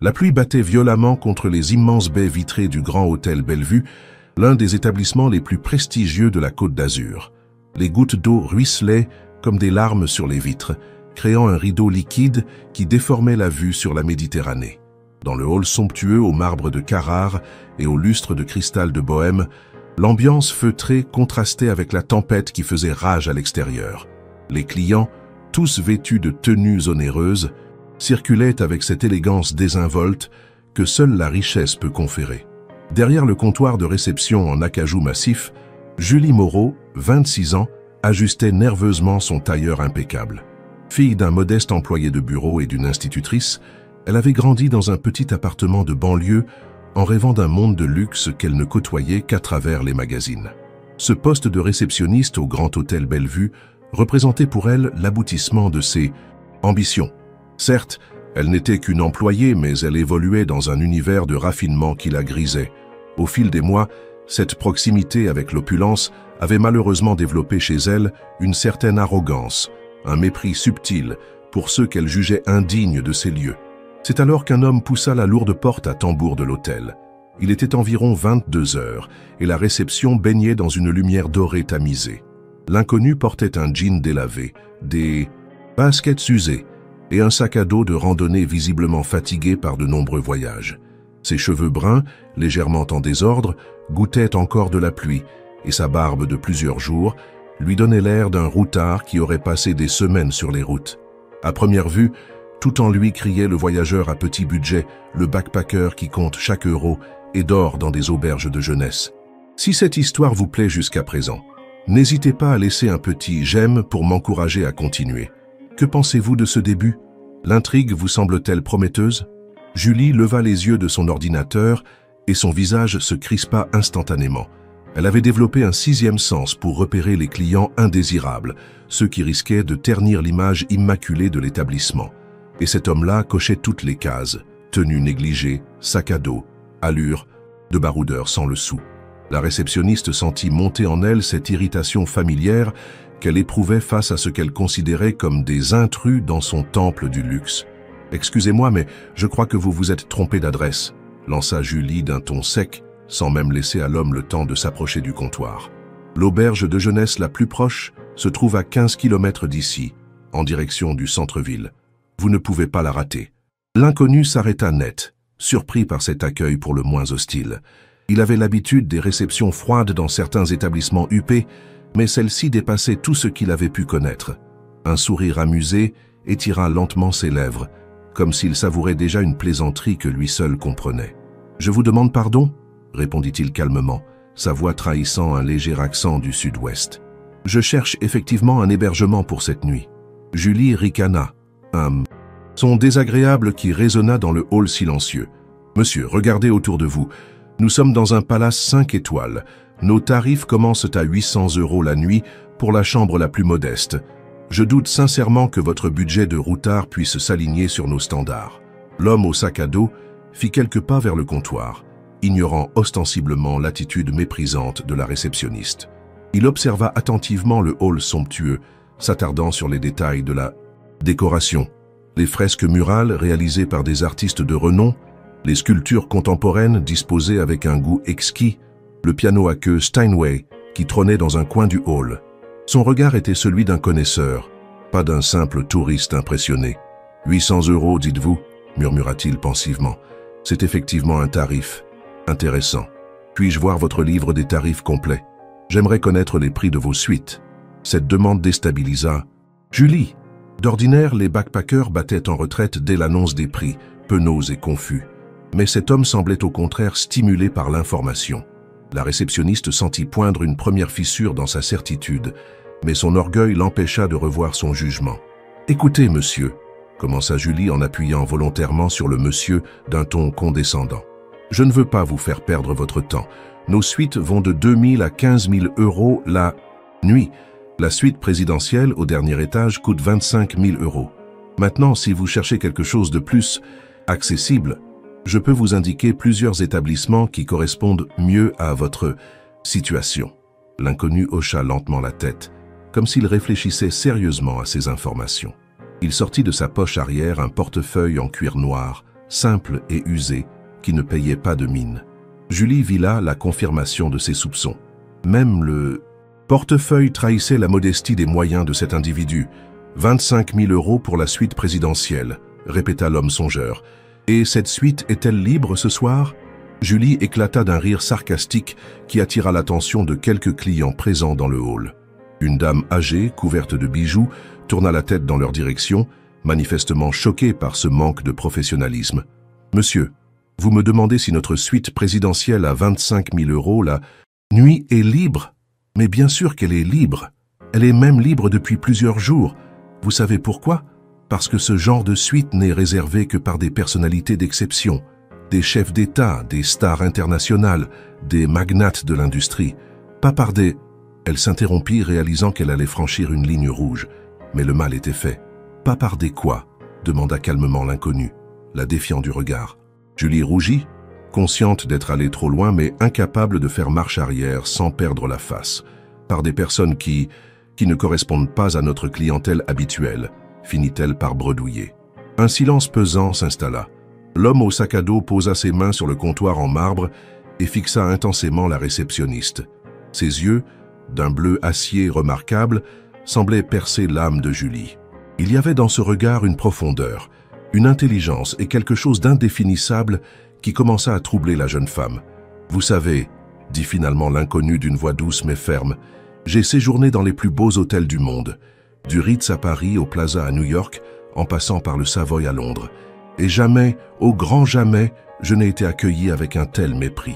La pluie battait violemment contre les immenses baies vitrées du Grand Hôtel Bellevue, l'un des établissements les plus prestigieux de la Côte d'Azur. Les gouttes d'eau ruisselaient comme des larmes sur les vitres, créant un rideau liquide qui déformait la vue sur la Méditerranée. Dans le hall somptueux au marbre de Carrare et au lustre de cristal de Bohême, l'ambiance feutrée contrastait avec la tempête qui faisait rage à l'extérieur. Les clients, tous vêtus de tenues onéreuses, circulaient avec cette élégance désinvolte que seule la richesse peut conférer. Derrière le comptoir de réception en acajou massif, Julie Moreau, 26 ans, ajustait nerveusement son tailleur impeccable. Fille d'un modeste employé de bureau et d'une institutrice, elle avait grandi dans un petit appartement de banlieue en rêvant d'un monde de luxe qu'elle ne côtoyait qu'à travers les magazines. Ce poste de réceptionniste au Grand Hôtel Bellevue représentait pour elle l'aboutissement de ses ambitions. Certes, elle n'était qu'une employée, mais elle évoluait dans un univers de raffinement qui la grisait. Au fil des mois, cette proximité avec l'opulence avait malheureusement développé chez elle une certaine arrogance, un mépris subtil pour ceux qu'elle jugeait indignes de ces lieux. C'est alors qu'un homme poussa la lourde porte à tambour de l'hôtel. Il était environ 22 heures et la réception baignait dans une lumière dorée tamisée. L'inconnu portait un jean délavé, des baskets usées et un sac à dos de randonnée visiblement fatigué par de nombreux voyages. Ses cheveux bruns, légèrement en désordre, goûtaient encore de la pluie et sa barbe de plusieurs jours lui donnait l'air d'un routard qui aurait passé des semaines sur les routes. À première vue, tout en lui criait le voyageur à petit budget, le backpacker qui compte chaque euro et dort dans des auberges de jeunesse. Si cette histoire vous plaît jusqu'à présent, n'hésitez pas à laisser un petit « j'aime » pour m'encourager à continuer. Que pensez-vous de ce début? L'intrigue vous semble-t-elle prometteuse? Julie leva les yeux de son ordinateur et son visage se crispa instantanément. Elle avait développé un sixième sens pour repérer les clients indésirables, ceux qui risquaient de ternir l'image immaculée de l'établissement. Et cet homme-là cochait toutes les cases, tenue négligée, sac à dos, allure, de baroudeur sans le sou. La réceptionniste sentit monter en elle cette irritation familière qu'elle éprouvait face à ce qu'elle considérait comme des intrus dans son temple du luxe. « Excusez-moi, mais je crois que vous vous êtes trompé d'adresse », lança Julie d'un ton sec, sans même laisser à l'homme le temps de s'approcher du comptoir. L'auberge de jeunesse la plus proche se trouve à 15 km d'ici, en direction du centre-ville. Vous ne pouvez pas la rater. L'inconnu s'arrêta net, surpris par cet accueil pour le moins hostile. Il avait l'habitude des réceptions froides dans certains établissements huppés, mais celle-ci dépassait tout ce qu'il avait pu connaître. Un sourire amusé étira lentement ses lèvres, comme s'il savourait déjà une plaisanterie que lui seul comprenait. « Je vous demande pardon ?» répondit-il calmement, sa voix trahissant un léger accent du sud-ouest. « Je cherche effectivement un hébergement pour cette nuit. » Julie ricana, un son désagréable qui résonna dans le hall silencieux. « Monsieur, regardez autour de vous. Nous sommes dans un palace 5 étoiles. Nos tarifs commencent à 800 € la nuit pour la chambre la plus modeste. Je doute sincèrement que votre budget de routard puisse s'aligner sur nos standards. » L'homme au sac à dos fit quelques pas vers le comptoir, ignorant ostensiblement l'attitude méprisante de la réceptionniste. Il observa attentivement le hall somptueux, s'attardant sur les détails de la décoration, les fresques murales réalisées par des artistes de renom, les sculptures contemporaines disposées avec un goût exquis, le piano à queue Steinway qui trônait dans un coin du hall. Son regard était celui d'un connaisseur, pas d'un simple touriste impressionné. « 800 €, dites-vous » murmura-t-il pensivement. « C'est effectivement un tarif. Intéressant. Puis-je voir votre livre des tarifs complets? J'aimerais connaître les prix de vos suites. » Cette demande déstabilisa Julie. D'ordinaire, les backpackers battaient en retraite dès l'annonce des prix, penauds et confus. Mais cet homme semblait au contraire stimulé par l'information. La réceptionniste sentit poindre une première fissure dans sa certitude, mais son orgueil l'empêcha de revoir son jugement. « Écoutez, monsieur », commença Julie en appuyant volontairement sur le monsieur d'un ton condescendant. « Je ne veux pas vous faire perdre votre temps. Nos suites vont de 2 000 à 15 000 € la nuit. La suite présidentielle au dernier étage coûte 25 000 €. Maintenant, si vous cherchez quelque chose de plus accessible, je peux vous indiquer plusieurs établissements qui correspondent mieux à votre situation. » L'inconnu hocha lentement la tête, comme s'il réfléchissait sérieusement à ces informations. Il sortit de sa poche arrière un portefeuille en cuir noir, simple et usé, qui ne payait pas de mine. Julie vit là la confirmation de ses soupçons. Même le portefeuille trahissait la modestie des moyens de cet individu. 25 000 € pour la suite présidentielle, répéta l'homme songeur. Et cette suite est-elle libre ce soir? Julie éclata d'un rire sarcastique qui attira l'attention de quelques clients présents dans le hall. Une dame âgée, couverte de bijoux, tourna la tête dans leur direction, manifestement choquée par ce manque de professionnalisme. « Monsieur, vous me demandez si notre suite présidentielle à 25 000 € la nuit est libre? Mais bien sûr qu'elle est libre. Elle est même libre depuis plusieurs jours. Vous savez pourquoi? Parce que ce genre de suite n'est réservé que par des personnalités d'exception, des chefs d'État, des stars internationales, des magnates de l'industrie, pas par des... Elle s'interrompit, réalisant qu'elle allait franchir une ligne rouge. Mais le mal était fait. Pas par des quoi? Demanda calmement l'inconnu, la défiant du regard. Julie rougit, consciente d'être allée trop loin, mais incapable de faire marche arrière sans perdre la face. Par des personnes qui ne correspondent pas à notre clientèle habituelle, finit-elle par bredouiller. Un silence pesant s'installa. L'homme au sac à dos posa ses mains sur le comptoir en marbre et fixa intensément la réceptionniste. Ses yeux, d'un bleu acier remarquable, semblaient percer l'âme de Julie. Il y avait dans ce regard une profondeur, une intelligence et quelque chose d'indéfinissable qui commença à troubler la jeune femme. « Vous savez, » dit finalement l'inconnu d'une voix douce mais ferme, « j'ai séjourné dans les plus beaux hôtels du monde, du Ritz à Paris au Plaza à New York, en passant par le Savoy à Londres. Et jamais, au grand jamais, je n'ai été accueilli avec un tel mépris,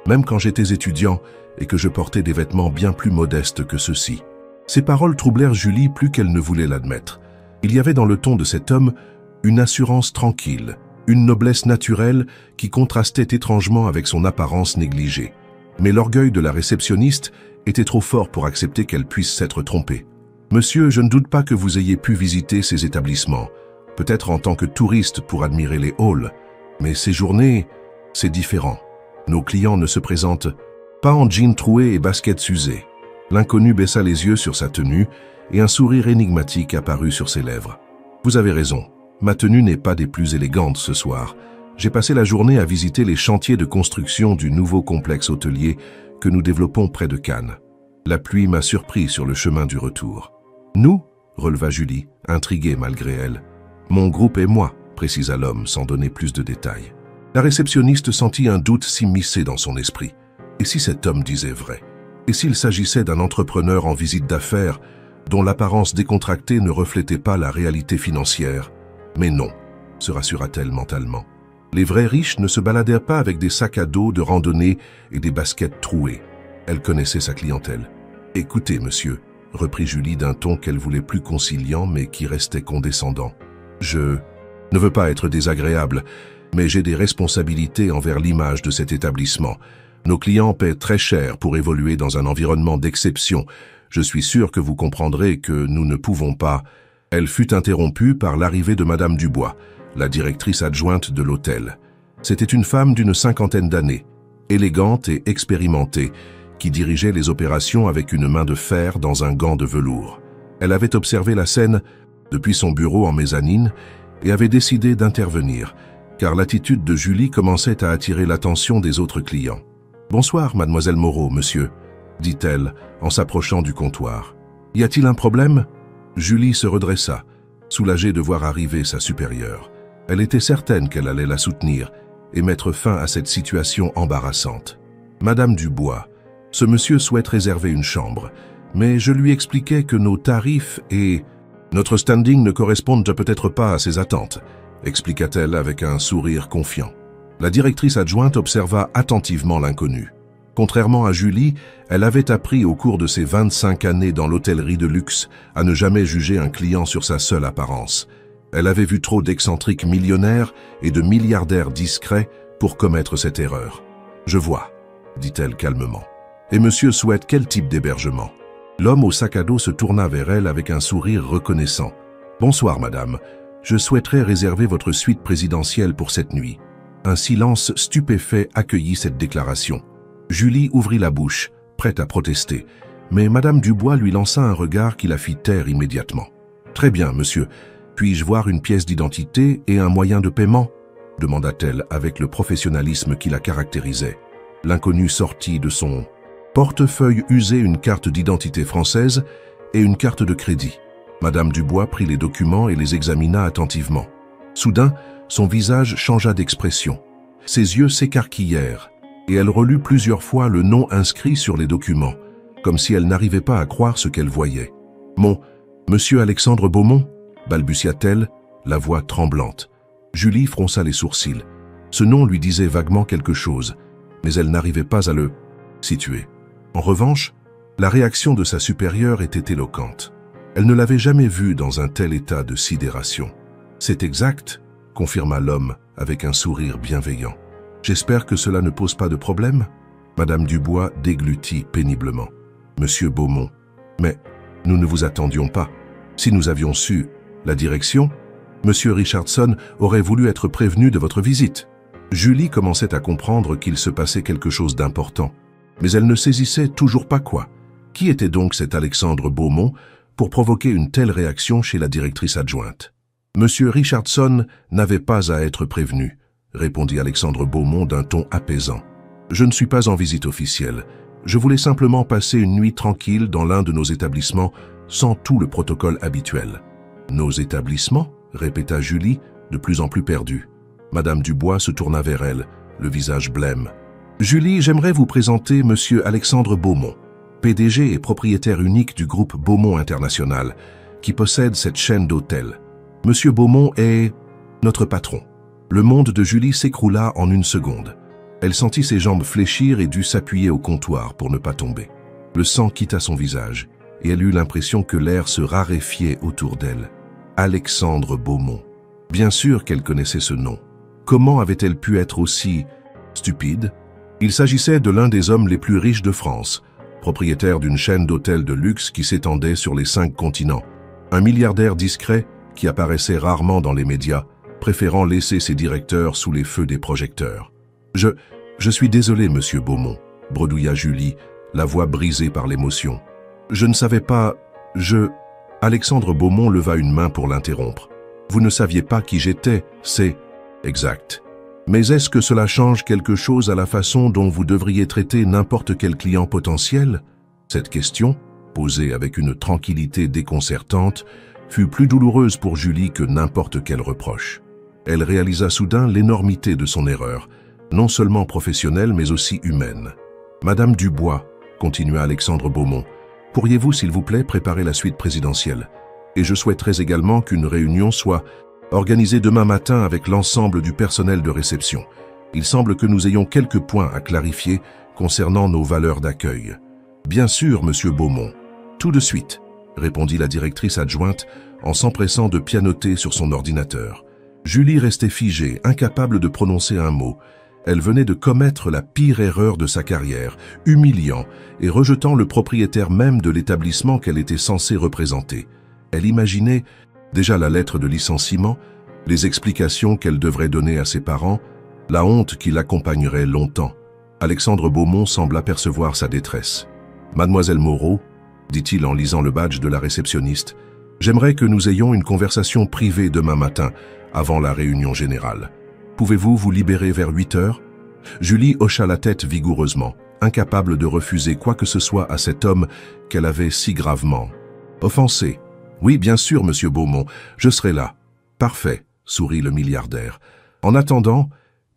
même quand j'étais étudiant et que je portais des vêtements bien plus modestes que ceux-ci. » Ces paroles troublèrent Julie plus qu'elle ne voulait l'admettre. Il y avait dans le ton de cet homme une assurance tranquille, une noblesse naturelle qui contrastait étrangement avec son apparence négligée. Mais l'orgueil de la réceptionniste était trop fort pour accepter qu'elle puisse s'être trompée. « Monsieur, je ne doute pas que vous ayez pu visiter ces établissements, peut-être en tant que touriste pour admirer les halls, mais séjourner, c'est différent. Nos clients ne se présentent pas en jeans troués et baskets usées. » L'inconnu baissa les yeux sur sa tenue et un sourire énigmatique apparut sur ses lèvres. « Vous avez raison, ma tenue n'est pas des plus élégantes ce soir. J'ai passé la journée à visiter les chantiers de construction du nouveau complexe hôtelier que nous développons près de Cannes. La pluie m'a surpris sur le chemin du retour. »« Nous » releva Julie, intriguée malgré elle. « Mon groupe et moi » précisa l'homme sans donner plus de détails. La réceptionniste sentit un doute s'immiscer dans son esprit. Et si cet homme disait vrai? Et s'il s'agissait d'un entrepreneur en visite d'affaires dont l'apparence décontractée ne reflétait pas la réalité financière? Mais non, se rassura-t-elle mentalement. Les vrais riches ne se baladèrent pas avec des sacs à dos de randonnée et des baskets trouées. Elle connaissait sa clientèle. « Écoutez, monsieur, » reprit Julie d'un ton qu'elle voulait plus conciliant mais qui restait condescendant. « Je ne veux pas être désagréable, mais j'ai des responsabilités envers l'image de cet établissement. Nos clients paient très cher pour évoluer dans un environnement d'exception. Je suis sûr que vous comprendrez que nous ne pouvons pas... » Elle fut interrompue par l'arrivée de Madame Dubois, la directrice adjointe de l'hôtel. C'était une femme d'une cinquantaine d'années, élégante et expérimentée, qui dirigeait les opérations avec une main de fer dans un gant de velours. Elle avait observé la scène depuis son bureau en mezzanine et avait décidé d'intervenir, car l'attitude de Julie commençait à attirer l'attention des autres clients. « Bonsoir, mademoiselle Moreau, monsieur », dit-elle en s'approchant du comptoir. « Y a-t-il un problème ?» Julie se redressa, soulagée de voir arriver sa supérieure. Elle était certaine qu'elle allait la soutenir et mettre fin à cette situation embarrassante. « Madame Dubois, ce monsieur souhaite réserver une chambre, mais je lui expliquais que nos tarifs et notre standing ne correspondent peut-être pas à ses attentes, » expliqua-t-elle avec un sourire confiant. La directrice adjointe observa attentivement l'inconnu. Contrairement à Julie, elle avait appris au cours de ses 25 années dans l'hôtellerie de luxe à ne jamais juger un client sur sa seule apparence. Elle avait vu trop d'excentriques millionnaires et de milliardaires discrets pour commettre cette erreur. « Je vois », dit-elle calmement. « Et monsieur souhaite quel type d'hébergement ?» L'homme au sac à dos se tourna vers elle avec un sourire reconnaissant. « Bonsoir, madame. Je souhaiterais réserver votre suite présidentielle pour cette nuit. » Un silence stupéfait accueillit cette déclaration. Julie ouvrit la bouche, prête à protester, mais Madame Dubois lui lança un regard qui la fit taire immédiatement. « Très bien, monsieur. Puis-je voir une pièce d'identité et un moyen de paiement ?» demanda-t-elle avec le professionnalisme qui la caractérisait. L'inconnu sortit de son portefeuille usé une carte d'identité française et une carte de crédit. Madame Dubois prit les documents et les examina attentivement. Soudain, son visage changea d'expression. Ses yeux s'écarquillèrent et elle relut plusieurs fois le nom inscrit sur les documents, comme si elle n'arrivait pas à croire ce qu'elle voyait. « Monsieur Alexandre Beaumont ?» balbutia-t-elle, la voix tremblante. Julie fronça les sourcils. Ce nom lui disait vaguement quelque chose, mais elle n'arrivait pas à le situer. En revanche, la réaction de sa supérieure était éloquente. Elle ne l'avait jamais vue dans un tel état de sidération. « C'est exact », confirma l'homme avec un sourire bienveillant. « J'espère que cela ne pose pas de problème ?» Madame Dubois déglutit péniblement. « Monsieur Beaumont, mais nous ne vous attendions pas. Si nous avions su la direction, Monsieur Richardson aurait voulu être prévenu de votre visite. » Julie commençait à comprendre qu'il se passait quelque chose d'important, mais elle ne saisissait toujours pas quoi. Qui était donc cet Alexandre Beaumont pour provoquer une telle réaction chez la directrice adjointe? « Monsieur Richardson n'avait pas à être prévenu, » répondit Alexandre Beaumont d'un ton apaisant. « Je ne suis pas en visite officielle. Je voulais simplement passer une nuit tranquille dans l'un de nos établissements sans tout le protocole habituel. »« Nos établissements ?» répéta Julie, de plus en plus perdue. Madame Dubois se tourna vers elle, le visage blême. « Julie, j'aimerais vous présenter Monsieur Alexandre Beaumont, PDG et propriétaire unique du groupe Beaumont International, qui possède cette chaîne d'hôtels. Monsieur Beaumont est notre patron. » Le monde de Julie s'écroula en une seconde. Elle sentit ses jambes fléchir et dut s'appuyer au comptoir pour ne pas tomber. Le sang quitta son visage et elle eut l'impression que l'air se raréfiait autour d'elle. Alexandre Beaumont. Bien sûr qu'elle connaissait ce nom. Comment avait-elle pu être aussi stupide? Il s'agissait de l'un des hommes les plus riches de France, propriétaire d'une chaîne d'hôtels de luxe qui s'étendait sur les 5 continents. Un milliardaire discret qui apparaissait rarement dans les médias, préférant laisser ses directeurs sous les feux des projecteurs. Je suis désolé, monsieur Beaumont, bredouilla Julie, la voix brisée par l'émotion. Je ne savais pas, Alexandre Beaumont leva une main pour l'interrompre. Vous ne saviez pas qui j'étais, c'est exact. Mais est-ce que cela change quelque chose à la façon dont vous devriez traiter n'importe quel client potentiel? Cette question, posée avec une tranquillité déconcertante, fut plus douloureuse pour Julie que n'importe quel reproche. Elle réalisa soudain l'énormité de son erreur, non seulement professionnelle mais aussi humaine. « Madame Dubois, » continua Alexandre Beaumont, « pourriez-vous s'il vous plaît préparer la suite présidentielle? Et je souhaiterais également qu'une réunion soit organisée demain matin avec l'ensemble du personnel de réception. Il semble que nous ayons quelques points à clarifier concernant nos valeurs d'accueil. »« Bien sûr, monsieur Beaumont. Tout de suite, » répondit la directrice adjointe en s'empressant de pianoter sur son ordinateur. Julie restait figée, incapable de prononcer un mot. Elle venait de commettre la pire erreur de sa carrière, humiliant et rejetant le propriétaire même de l'établissement qu'elle était censée représenter. Elle imaginait déjà la lettre de licenciement, les explications qu'elle devrait donner à ses parents, la honte qui l'accompagnerait longtemps. Alexandre Beaumont semble apercevoir sa détresse. « Mademoiselle Moreau, » dit-il en lisant le badge de la réceptionniste, « j'aimerais que nous ayons une conversation privée demain matin, avant la réunion générale. Pouvez-vous vous libérer vers 8 heures ?» Julie hocha la tête vigoureusement, incapable de refuser quoi que ce soit à cet homme qu'elle avait si gravement offensé. « Oui, bien sûr, monsieur Beaumont, je serai là. »« Parfait, » sourit le milliardaire. « En attendant,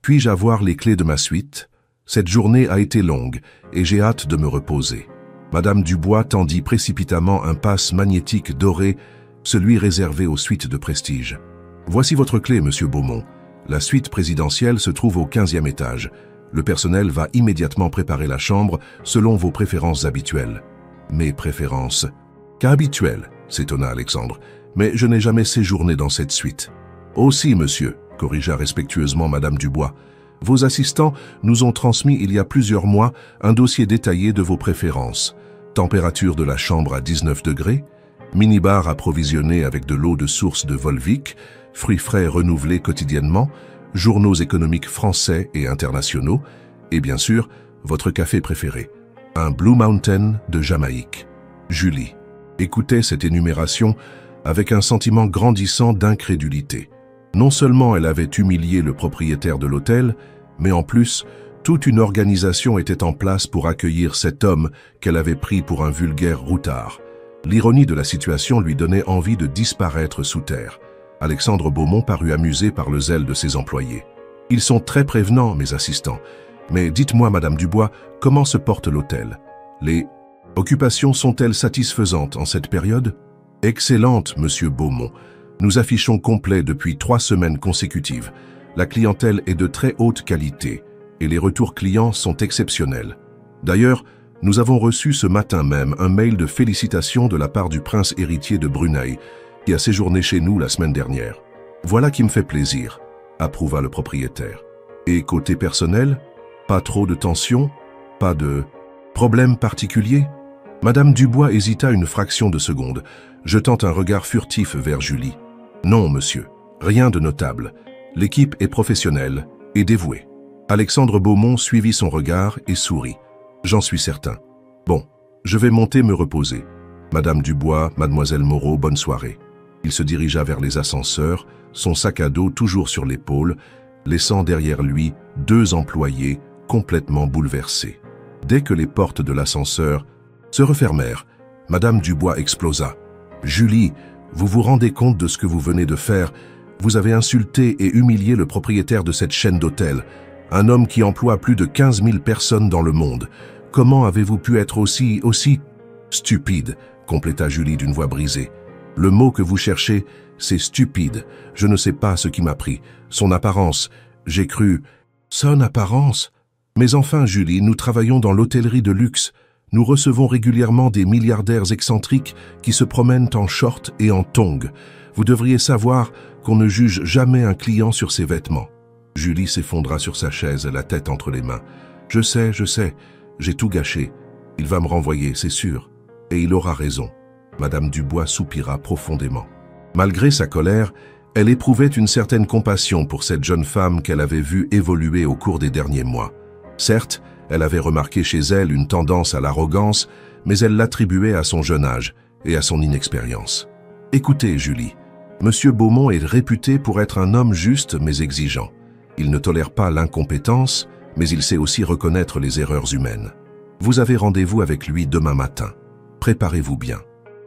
puis-je avoir les clés de ma suite? Cette journée a été longue et j'ai hâte de me reposer. » Madame Dubois tendit précipitamment un passe magnétique doré, celui réservé aux suites de prestige. « Voici votre clé, monsieur Beaumont. La suite présidentielle se trouve au 15e étage. Le personnel va immédiatement préparer la chambre selon vos préférences habituelles. »« Mes préférences ?»« Qu'habituelles, s'étonna Alexandre. Mais je n'ai jamais séjourné dans cette suite. »« Aussi, monsieur, » corrigea respectueusement Madame Dubois. « Vos assistants nous ont transmis il y a plusieurs mois un dossier détaillé de vos préférences. Température de la chambre à 19 degrés, minibar approvisionné avec de l'eau de source de Volvic, fruits frais renouvelés quotidiennement, journaux économiques français et internationaux, et bien sûr, votre café préféré, un Blue Mountain de Jamaïque. » Julie écoutait cette énumération avec un sentiment grandissant d'incrédulité. Non seulement elle avait humilié le propriétaire de l'hôtel, mais en plus, toute une organisation était en place pour accueillir cet homme qu'elle avait pris pour un vulgaire routard. L'ironie de la situation lui donnait envie de disparaître sous terre. Alexandre Beaumont parut amusé par le zèle de ses employés. « Ils sont très prévenants, mes assistants. Mais dites-moi, Madame Dubois, comment se porte l'hôtel? Les occupations sont-elles satisfaisantes en cette période? » « Excellente, Monsieur Beaumont. Nous affichons complet depuis 3 semaines consécutives. La clientèle est de très haute qualité et les retours clients sont exceptionnels. D'ailleurs, nous avons reçu ce matin même un mail de félicitations de la part du prince héritier de Brunei qui a séjourné chez nous la semaine dernière. Voilà qui me fait plaisir, approuva le propriétaire. Et côté personnel, pas trop de tension, pas de problème particulier? Madame Dubois hésita une fraction de seconde, jetant un regard furtif vers Julie. Non, monsieur, rien de notable. L'équipe est professionnelle et dévouée. Alexandre Beaumont suivit son regard et sourit. J'en suis certain. Bon, je vais monter me reposer. Madame Dubois, Mademoiselle Moreau, bonne soirée. Il se dirigea vers les ascenseurs, son sac à dos toujours sur l'épaule, laissant derrière lui 2 employés complètement bouleversés. Dès que les portes de l'ascenseur se refermèrent, Madame Dubois explosa. « Julie, vous vous rendez compte de ce que vous venez de faire? Vous avez insulté et humilié le propriétaire de cette chaîne d'hôtels, un homme qui emploie plus de 15 000 personnes dans le monde. Comment avez-vous pu être aussi stupide ?» compléta Julie d'une voix brisée. « Le mot que vous cherchez, c'est stupide. Je ne sais pas ce qui m'a pris. Son apparence, j'ai cru... » « Son apparence? Mais enfin, Julie, nous travaillons dans l'hôtellerie de luxe. Nous recevons régulièrement des milliardaires excentriques qui se promènent en short et en tongs. Vous devriez savoir qu'on ne juge jamais un client sur ses vêtements. » Julie s'effondra sur sa chaise, la tête entre les mains. « Je sais, j'ai tout gâché. Il va me renvoyer, c'est sûr. Et il aura raison. » Madame Dubois soupira profondément. Malgré sa colère, elle éprouvait une certaine compassion pour cette jeune femme qu'elle avait vue évoluer au cours des derniers mois. Certes, elle avait remarqué chez elle une tendance à l'arrogance, mais elle l'attribuait à son jeune âge et à son inexpérience. « Écoutez, Julie, Monsieur Beaumont est réputé pour être un homme juste mais exigeant. Il ne tolère pas l'incompétence, mais il sait aussi reconnaître les erreurs humaines. Vous avez rendez-vous avec lui demain matin. Préparez-vous bien.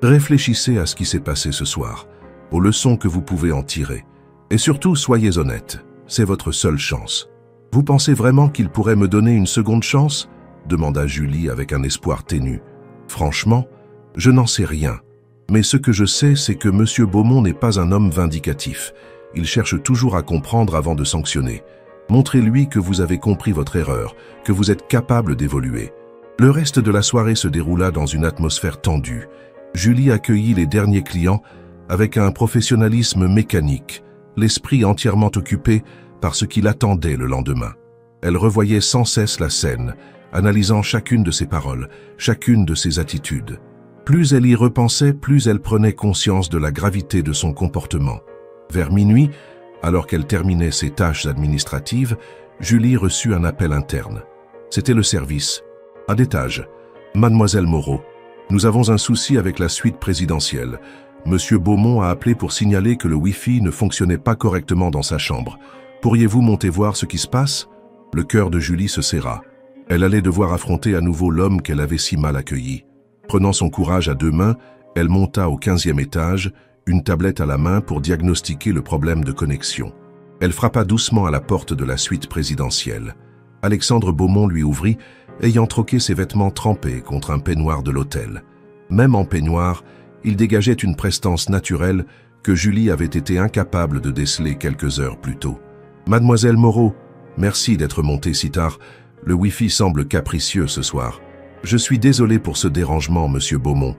Réfléchissez à ce qui s'est passé ce soir, aux leçons que vous pouvez en tirer. Et surtout, soyez honnête, c'est votre seule chance. Vous pensez vraiment qu'il pourrait me donner une seconde chance ? Demanda Julie avec un espoir ténu. Franchement, je n'en sais rien. Mais ce que je sais, c'est que Monsieur Beaumont n'est pas un homme vindicatif. Il cherche toujours à comprendre avant de sanctionner. Montrez-lui que vous avez compris votre erreur, que vous êtes capable d'évoluer. Le reste de la soirée se déroula dans une atmosphère tendue. Julie accueillit les derniers clients avec un professionnalisme mécanique, l'esprit entièrement occupé par ce qui l'attendait le lendemain. Elle revoyait sans cesse la scène, analysant chacune de ses paroles, chacune de ses attitudes. Plus elle y repensait, plus elle prenait conscience de la gravité de son comportement. Vers minuit, alors qu'elle terminait ses tâches administratives, Julie reçut un appel interne. C'était le service. À d'étage. Mademoiselle Moreau, nous avons un souci avec la suite présidentielle. Monsieur Beaumont a appelé pour signaler que le Wi-Fi ne fonctionnait pas correctement dans sa chambre. Pourriez-vous monter voir ce qui se passe? Le cœur de Julie se serra. Elle allait devoir affronter à nouveau l'homme qu'elle avait si mal accueilli. Prenant son courage à 2 mains, elle monta au 15e étage, une tablette à la main pour diagnostiquer le problème de connexion. Elle frappa doucement à la porte de la suite présidentielle. Alexandre Beaumont lui ouvrit, ayant troqué ses vêtements trempés contre un peignoir de l'hôtel. Même en peignoir, il dégageait une prestance naturelle que Julie avait été incapable de déceler quelques heures plus tôt. « Mademoiselle Moreau, merci d'être montée si tard. Le Wi-Fi semble capricieux ce soir. Je suis désolé pour ce dérangement, Monsieur Beaumont.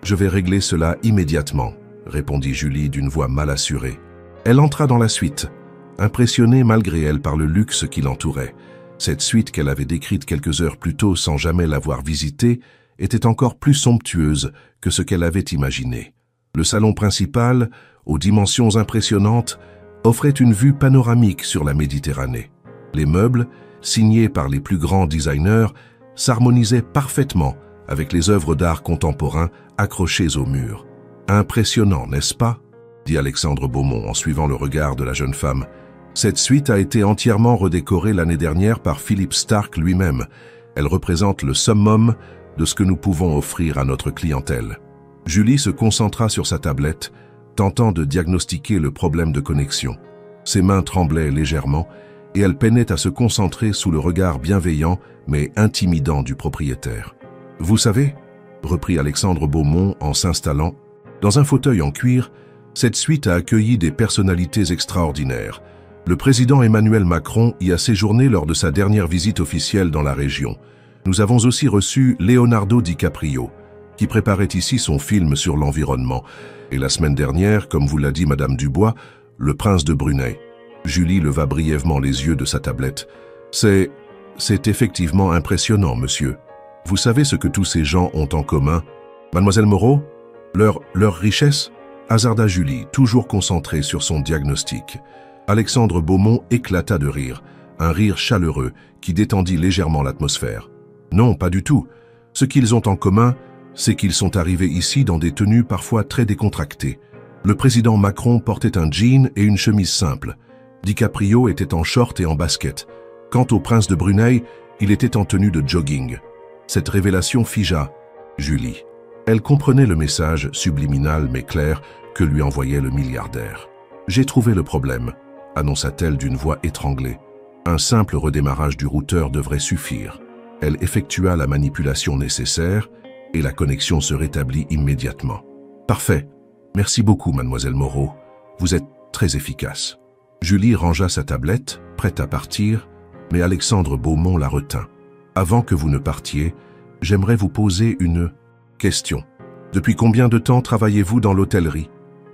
Je vais régler cela immédiatement, » répondit Julie d'une voix mal assurée. Elle entra dans la suite, impressionnée malgré elle par le luxe qui l'entourait. Cette suite qu'elle avait décrite quelques heures plus tôt sans jamais l'avoir visitée était encore plus somptueuse que ce qu'elle avait imaginé. Le salon principal, aux dimensions impressionnantes, offrait une vue panoramique sur la Méditerranée. Les meubles, signés par les plus grands designers, s'harmonisaient parfaitement avec les œuvres d'art contemporain accrochées au mur. « Impressionnant, n'est-ce pas ?» dit Alexandre Beaumont en suivant le regard de la jeune femme. Cette suite a été entièrement redécorée l'année dernière par Philippe Stark lui-même. Elle représente le summum de ce que nous pouvons offrir à notre clientèle. Julie se concentra sur sa tablette, tentant de diagnostiquer le problème de connexion. Ses mains tremblaient légèrement et elle peinait à se concentrer sous le regard bienveillant mais intimidant du propriétaire. « Vous savez, » reprit Alexandre Beaumont en s'installant, dans un fauteuil en cuir, cette suite a accueilli des personnalités extraordinaires. Le président Emmanuel Macron y a séjourné lors de sa dernière visite officielle dans la région. Nous avons aussi reçu Leonardo DiCaprio, qui préparait ici son film sur l'environnement. Et la semaine dernière, comme vous l'a dit Madame Dubois, le prince de Brunei. Julie leva brièvement les yeux de sa tablette. C'est effectivement impressionnant, monsieur. Vous savez ce que tous ces gens ont en commun? Mademoiselle Moreau? Leur richesse? Hasarda Julie, toujours concentrée sur son diagnostic. Alexandre Beaumont éclata de rire, un rire chaleureux qui détendit légèrement l'atmosphère. Non, pas du tout. Ce qu'ils ont en commun, c'est qu'ils sont arrivés ici dans des tenues parfois très décontractées. Le président Macron portait un jean et une chemise simple. DiCaprio était en short et en basket. Quant au prince de Brunei, il était en tenue de jogging. Cette révélation figea Julie. Elle comprenait le message subliminal mais clair que lui envoyait le milliardaire. « J'ai trouvé le problème », annonça-t-elle d'une voix étranglée. Un simple redémarrage du routeur devrait suffire. Elle effectua la manipulation nécessaire et la connexion se rétablit immédiatement. « Parfait. Merci beaucoup, mademoiselle Moreau. Vous êtes très efficace. » Julie rangea sa tablette, prête à partir, mais Alexandre Beaumont la retint. « Avant que vous ne partiez, j'aimerais vous poser une question. Depuis combien de temps travaillez-vous dans l'hôtellerie? »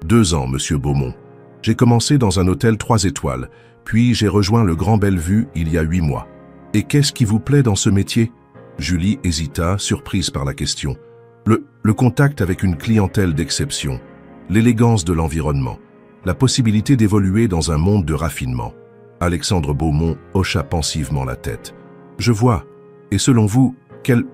2 ans, monsieur Beaumont. J'ai commencé dans un hôtel 3 étoiles, puis j'ai rejoint le Grand Bellevue il y a 8 mois. Et qu'est-ce qui vous plaît dans ce métier? Julie hésita, surprise par la question. Le contact avec une clientèle d'exception, l'élégance de l'environnement, la possibilité d'évoluer dans un monde de raffinement. Alexandre Beaumont hocha pensivement la tête. Je vois. Et selon vous, quelle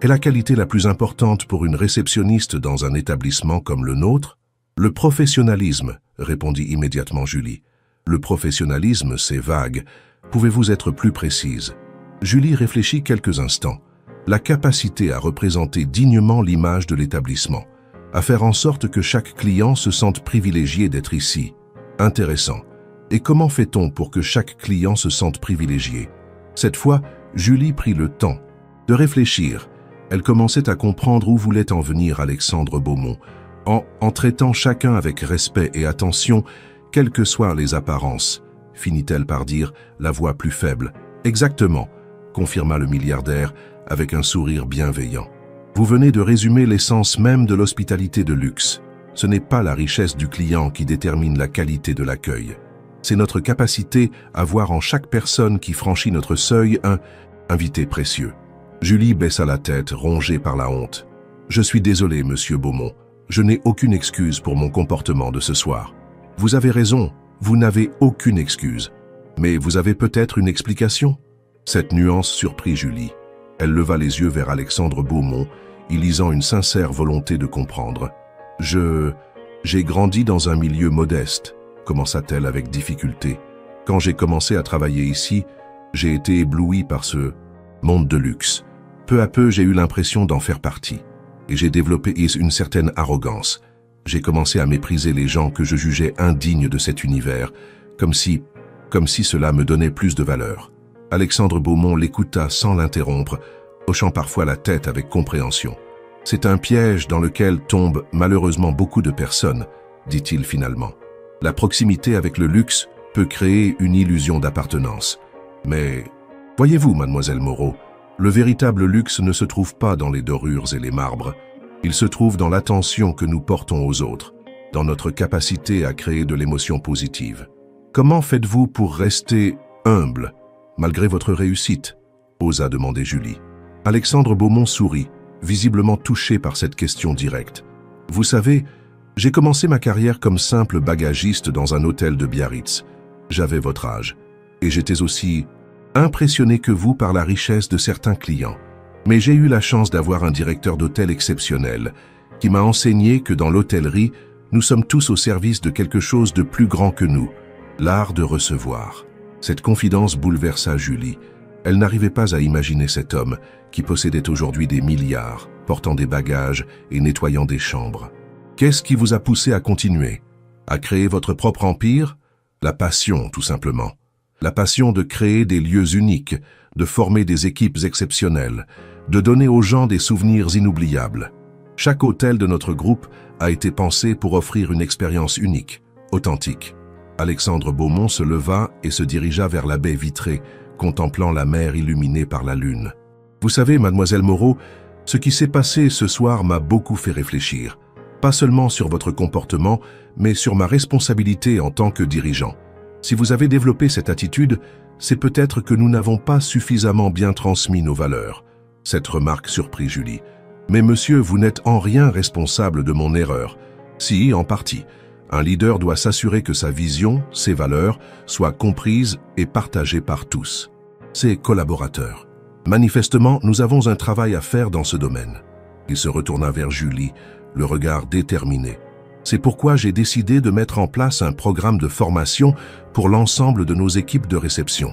est la qualité la plus importante pour une réceptionniste dans un établissement comme le nôtre? Le professionnalisme, répondit immédiatement Julie. Le professionnalisme, c'est vague. Pouvez-vous être plus précise? Julie réfléchit quelques instants. La capacité à représenter dignement l'image de l'établissement, à faire en sorte que chaque client se sente privilégié d'être ici. Intéressant. Et comment fait-on pour que chaque client se sente privilégié? Cette fois, Julie prit le temps de réfléchir. Elle commençait à comprendre où voulait en venir Alexandre Beaumont, en traitant chacun avec respect et attention, quelles que soient les apparences, finit-elle par dire, la voix plus faible. Exactement, confirma le milliardaire avec un sourire bienveillant. Vous venez de résumer l'essence même de l'hospitalité de luxe. Ce n'est pas la richesse du client qui détermine la qualité de l'accueil. C'est notre capacité à voir en chaque personne qui franchit notre seuil un invité précieux. Julie baissa la tête, rongée par la honte. Je suis désolé, monsieur Beaumont. Je n'ai aucune excuse pour mon comportement de ce soir. Vous avez raison, vous n'avez aucune excuse. Mais vous avez peut-être une explication? Cette nuance surprit Julie. Elle leva les yeux vers Alexandre Beaumont, y lisant une sincère volonté de comprendre. J'ai grandi dans un milieu modeste, commença-t-elle avec difficulté. Quand j'ai commencé à travailler ici, j'ai été ébloui par ce monde de luxe. Peu à peu, j'ai eu l'impression d'en faire partie. Et j'ai développé une certaine arrogance. J'ai commencé à mépriser les gens que je jugeais indignes de cet univers, comme si cela me donnait plus de valeur. Alexandre Beaumont l'écouta sans l'interrompre, hochant parfois la tête avec compréhension. C'est un piège dans lequel tombent malheureusement beaucoup de personnes, dit-il finalement. La proximité avec le luxe peut créer une illusion d'appartenance. Mais, voyez-vous, mademoiselle Moreau, le véritable luxe ne se trouve pas dans les dorures et les marbres. Il se trouve dans l'attention que nous portons aux autres, dans notre capacité à créer de l'émotion positive. Comment faites-vous pour rester humble, malgré votre réussite? Osa demander Julie. Alexandre Beaumont sourit, visiblement touché par cette question directe. Vous savez, j'ai commencé ma carrière comme simple bagagiste dans un hôtel de Biarritz. J'avais votre âge, et j'étais aussi impressionné que vous par la richesse de certains clients. Mais j'ai eu la chance d'avoir un directeur d'hôtel exceptionnel qui m'a enseigné que dans l'hôtellerie, Nous sommes tous au service de quelque chose de plus grand que nous, l'art de recevoir. Cette confidence bouleversa Julie. Elle n'arrivait pas à imaginer cet homme qui possédait aujourd'hui des milliards, portant des bagages et nettoyant des chambres. Qu'est-ce qui vous a poussé à continuer? À créer votre propre empire? La passion, tout simplement. La passion de créer des lieux uniques, de former des équipes exceptionnelles, de donner aux gens des souvenirs inoubliables. Chaque hôtel de notre groupe a été pensé pour offrir une expérience unique, authentique. Alexandre Beaumont se leva et se dirigea vers la baie vitrée, contemplant la mer illuminée par la lune. Vous savez, mademoiselle Moreau, ce qui s'est passé ce soir m'a beaucoup fait réfléchir. Pas seulement sur votre comportement, mais sur ma responsabilité en tant que dirigeant. Si vous avez développé cette attitude, c'est peut-être que nous n'avons pas suffisamment bien transmis nos valeurs. Cette remarque surprit Julie. Mais monsieur, vous n'êtes en rien responsable de mon erreur. Si, en partie. Un leader doit s'assurer que sa vision, ses valeurs, soient comprises et partagées par tous. Ses collaborateurs. Manifestement, nous avons un travail à faire dans ce domaine. Il se retourna vers Julie, le regard déterminé. C'est pourquoi j'ai décidé de mettre en place un programme de formation pour l'ensemble de nos équipes de réception.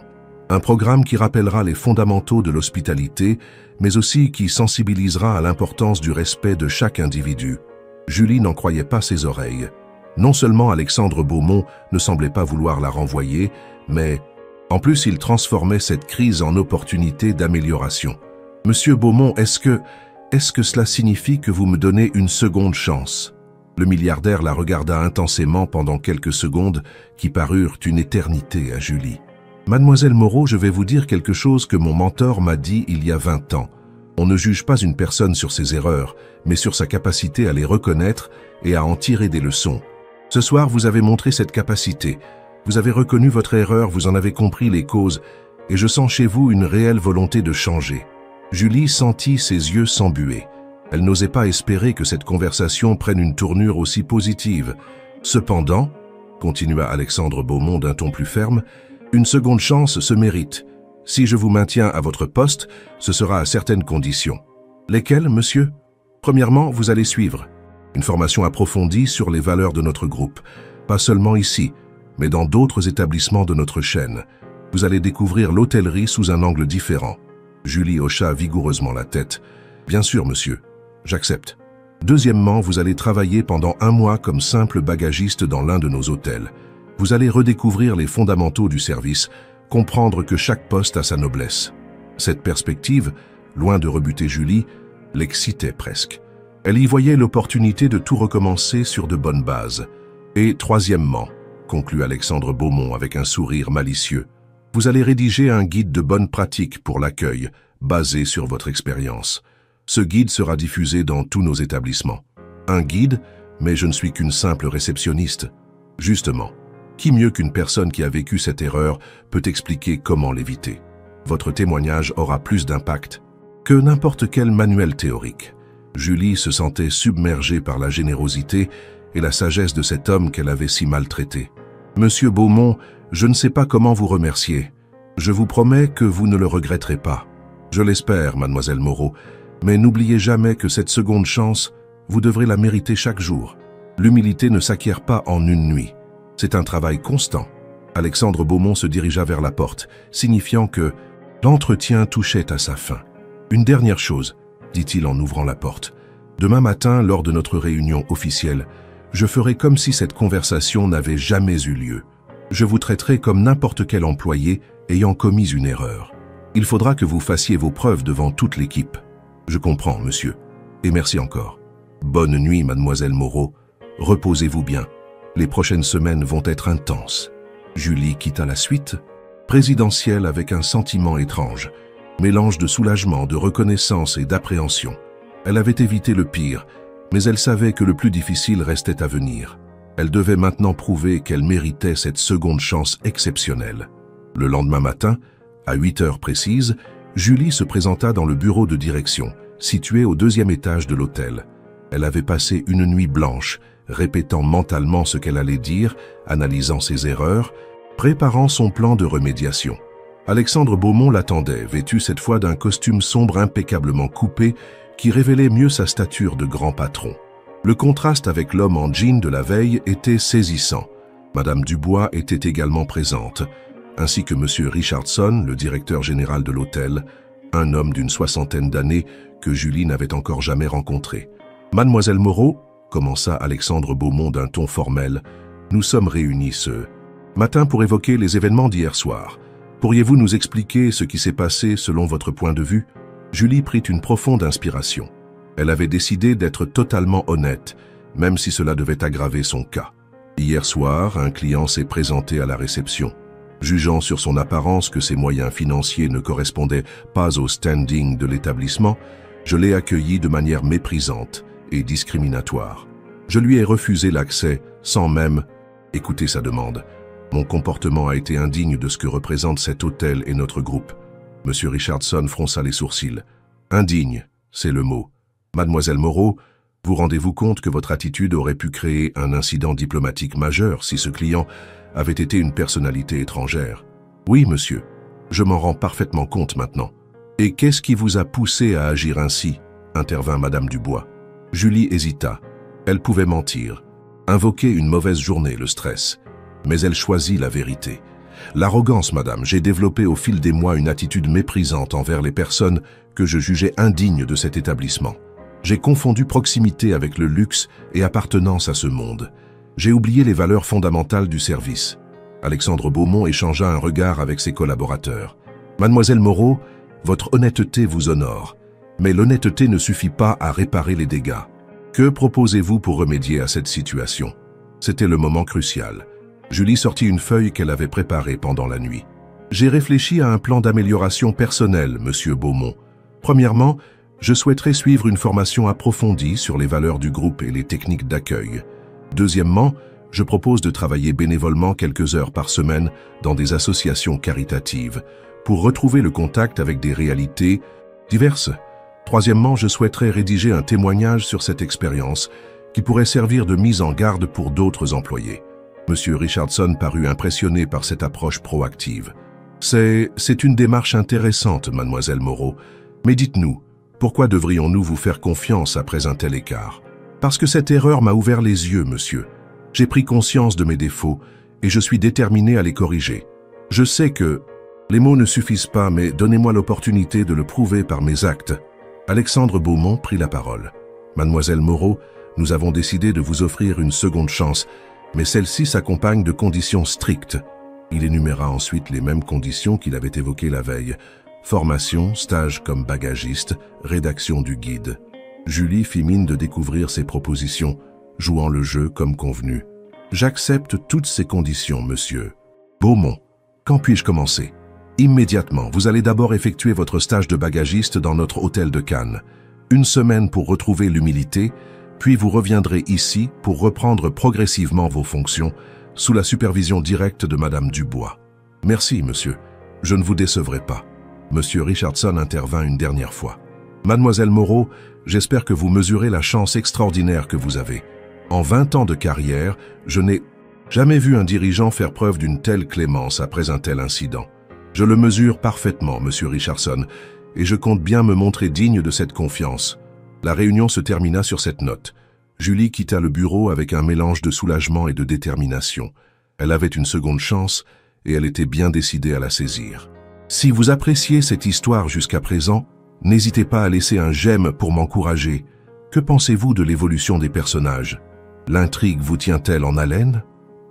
Un programme qui rappellera les fondamentaux de l'hospitalité, mais aussi qui sensibilisera à l'importance du respect de chaque individu. Julie n'en croyait pas ses oreilles. Non seulement Alexandre Beaumont ne semblait pas vouloir la renvoyer, mais en plus il transformait cette crise en opportunité d'amélioration. « Monsieur Beaumont, est-ce que cela signifie que vous me donnez une seconde chance ?» Le milliardaire la regarda intensément pendant quelques secondes qui parurent une éternité à Julie. « Mademoiselle Moreau, je vais vous dire quelque chose que mon mentor m'a dit il y a 20 ans. On ne juge pas une personne sur ses erreurs, mais sur sa capacité à les reconnaître et à en tirer des leçons. Ce soir, vous avez montré cette capacité. Vous avez reconnu votre erreur, vous en avez compris les causes, et je sens chez vous une réelle volonté de changer. » Julie sentit ses yeux s'embuer. Elle n'osait pas espérer que cette conversation prenne une tournure aussi positive. Cependant, continua Alexandre Beaumont d'un ton plus ferme, une seconde chance se mérite. Si je vous maintiens à votre poste, ce sera à certaines conditions. Lesquelles, monsieur? Premièrement, vous allez suivre une formation approfondie sur les valeurs de notre groupe, pas seulement ici, mais dans d'autres établissements de notre chaîne. Vous allez découvrir l'hôtellerie sous un angle différent. Julie hocha vigoureusement la tête. Bien sûr, monsieur, j'accepte. Deuxièmement, vous allez travailler pendant 1 mois comme simple bagagiste dans l'un de nos hôtels. Vous allez redécouvrir les fondamentaux du service, comprendre que chaque poste a sa noblesse. Cette perspective, loin de rebuter Julie, l'excitait presque. Elle y voyait l'opportunité de tout recommencer sur de bonnes bases. Et troisièmement, conclut Alexandre Beaumont avec un sourire malicieux, vous allez rédiger un guide de bonnes pratiques pour l'accueil, basé sur votre expérience. Ce guide sera diffusé dans tous nos établissements. Un guide, mais je ne suis qu'une simple réceptionniste. Justement, qui mieux qu'une personne qui a vécu cette erreur peut expliquer comment l'éviter? Votre témoignage aura plus d'impact que n'importe quel manuel théorique. Julie se sentait submergée par la générosité et la sagesse de cet homme qu'elle avait si maltraité. « Monsieur Beaumont, je ne sais pas comment vous remercier. Je vous promets que vous ne le regretterez pas. Je l'espère, mademoiselle Moreau, mais n'oubliez jamais que cette seconde chance, vous devrez la mériter chaque jour. L'humilité ne s'acquiert pas en une nuit. C'est un travail constant. » Alexandre Beaumont se dirigea vers la porte, signifiant que l'entretien touchait à sa fin. « Une dernière chose, » dit-il en ouvrant la porte. « Demain matin, lors de notre réunion officielle, je ferai comme si cette conversation n'avait jamais eu lieu. Je vous traiterai comme n'importe quel employé ayant commis une erreur. Il faudra que vous fassiez vos preuves devant toute l'équipe. Je comprends, monsieur. Et merci encore. Bonne nuit, mademoiselle Moreau. Reposez-vous bien. Les prochaines semaines vont être intenses. » Julie quitta la suite présidentielle avec un sentiment étrange, mélange de soulagement, de reconnaissance et d'appréhension. Elle avait évité le pire, mais elle savait que le plus difficile restait à venir. Elle devait maintenant prouver qu'elle méritait cette seconde chance exceptionnelle. Le lendemain matin, à 8 heures précises, Julie se présenta dans le bureau de direction, situé au 2e étage de l'hôtel. Elle avait passé une nuit blanche, répétant mentalement ce qu'elle allait dire, analysant ses erreurs, préparant son plan de remédiation. Alexandre Beaumont l'attendait, vêtu cette fois d'un costume sombre impeccablement coupé qui révélait mieux sa stature de grand patron. Le contraste avec l'homme en jean de la veille était saisissant. Madame Dubois était également présente, ainsi que Monsieur Richardson, le directeur général de l'hôtel, un homme d'une 60aine d'années que Julie n'avait encore jamais rencontré. « Mademoiselle Moreau, commença Alexandre Beaumont d'un ton formel, nous sommes réunis ce matin pour évoquer les événements d'hier soir. Pourriez-vous nous expliquer ce qui s'est passé selon votre point de vue ?» Julie prit une profonde inspiration. Elle avait décidé d'être totalement honnête, même si cela devait aggraver son cas. Hier soir, un client s'est présenté à la réception. Jugeant sur son apparence que ses moyens financiers ne correspondaient pas au standing de l'établissement, je l'ai accueilli de manière méprisante et discriminatoire. Je lui ai refusé l'accès sans même écouter sa demande. Mon comportement a été indigne de ce que représente cet hôtel et notre groupe. Monsieur Richardson fronça les sourcils. Indigne, c'est le mot. Mademoiselle Moreau, vous rendez-vous compte que votre attitude aurait pu créer un incident diplomatique majeur si ce client avait été une personnalité étrangère? Oui, monsieur. Je m'en rends parfaitement compte maintenant. Et qu'est-ce qui vous a poussé à agir ainsi? Intervint Madame Dubois. Julie hésita. Elle pouvait mentir, invoquer une mauvaise journée, le stress. Mais elle choisit la vérité. L'arrogance, madame, j'ai développé au fil des mois une attitude méprisante envers les personnes que je jugeais indignes de cet établissement. J'ai confondu proximité avec le luxe et appartenance à ce monde. J'ai oublié les valeurs fondamentales du service. Alexandre Beaumont échangea un regard avec ses collaborateurs. Mademoiselle Moreau, votre honnêteté vous honore. Mais l'honnêteté ne suffit pas à réparer les dégâts. Que proposez-vous pour remédier à cette situation? C'était le moment crucial. Julie sortit une feuille qu'elle avait préparée pendant la nuit. J'ai réfléchi à un plan d'amélioration personnelle, monsieur Beaumont. Premièrement, je souhaiterais suivre une formation approfondie sur les valeurs du groupe et les techniques d'accueil. Deuxièmement, je propose de travailler bénévolement quelques heures par semaine dans des associations caritatives pour retrouver le contact avec des réalités diverses. Troisièmement, je souhaiterais rédiger un témoignage sur cette expérience qui pourrait servir de mise en garde pour d'autres employés. Monsieur Richardson parut impressionné par cette approche proactive. C'est une démarche intéressante, mademoiselle Moreau. Mais dites-nous, pourquoi devrions-nous vous faire confiance après un tel écart? Parce que cette erreur m'a ouvert les yeux, monsieur. J'ai pris conscience de mes défauts et je suis déterminé à les corriger. Je sais que les mots ne suffisent pas, mais donnez-moi l'opportunité de le prouver par mes actes. Alexandre Beaumont prit la parole. Mademoiselle Moreau, nous avons décidé de vous offrir une seconde chance, mais celle-ci s'accompagne de conditions strictes. Il énuméra ensuite les mêmes conditions qu'il avait évoquées la veille. Formation, stage comme bagagiste, rédaction du guide. Julie fit mine de découvrir ses propositions, jouant le jeu comme convenu. J'accepte toutes ces conditions, monsieur. Beaumont, quand puis-je commencer? Immédiatement, vous allez d'abord effectuer votre stage de bagagiste dans notre hôtel de Cannes. Une semaine pour retrouver l'humilité, puis vous reviendrez ici pour reprendre progressivement vos fonctions sous la supervision directe de Madame Dubois. Merci, monsieur. Je ne vous décevrai pas. Monsieur Richardson intervint une dernière fois. Mademoiselle Moreau, j'espère que vous mesurez la chance extraordinaire que vous avez. En 20 ans de carrière, je n'ai jamais vu un dirigeant faire preuve d'une telle clémence après un tel incident. Je le mesure parfaitement, monsieur Richardson, et je compte bien me montrer digne de cette confiance. La réunion se termina sur cette note. Julie quitta le bureau avec un mélange de soulagement et de détermination. Elle avait une seconde chance et elle était bien décidée à la saisir. Si vous appréciez cette histoire jusqu'à présent, n'hésitez pas à laisser un j'aime pour m'encourager. Que pensez-vous de l'évolution des personnages? L'intrigue vous tient-elle en haleine?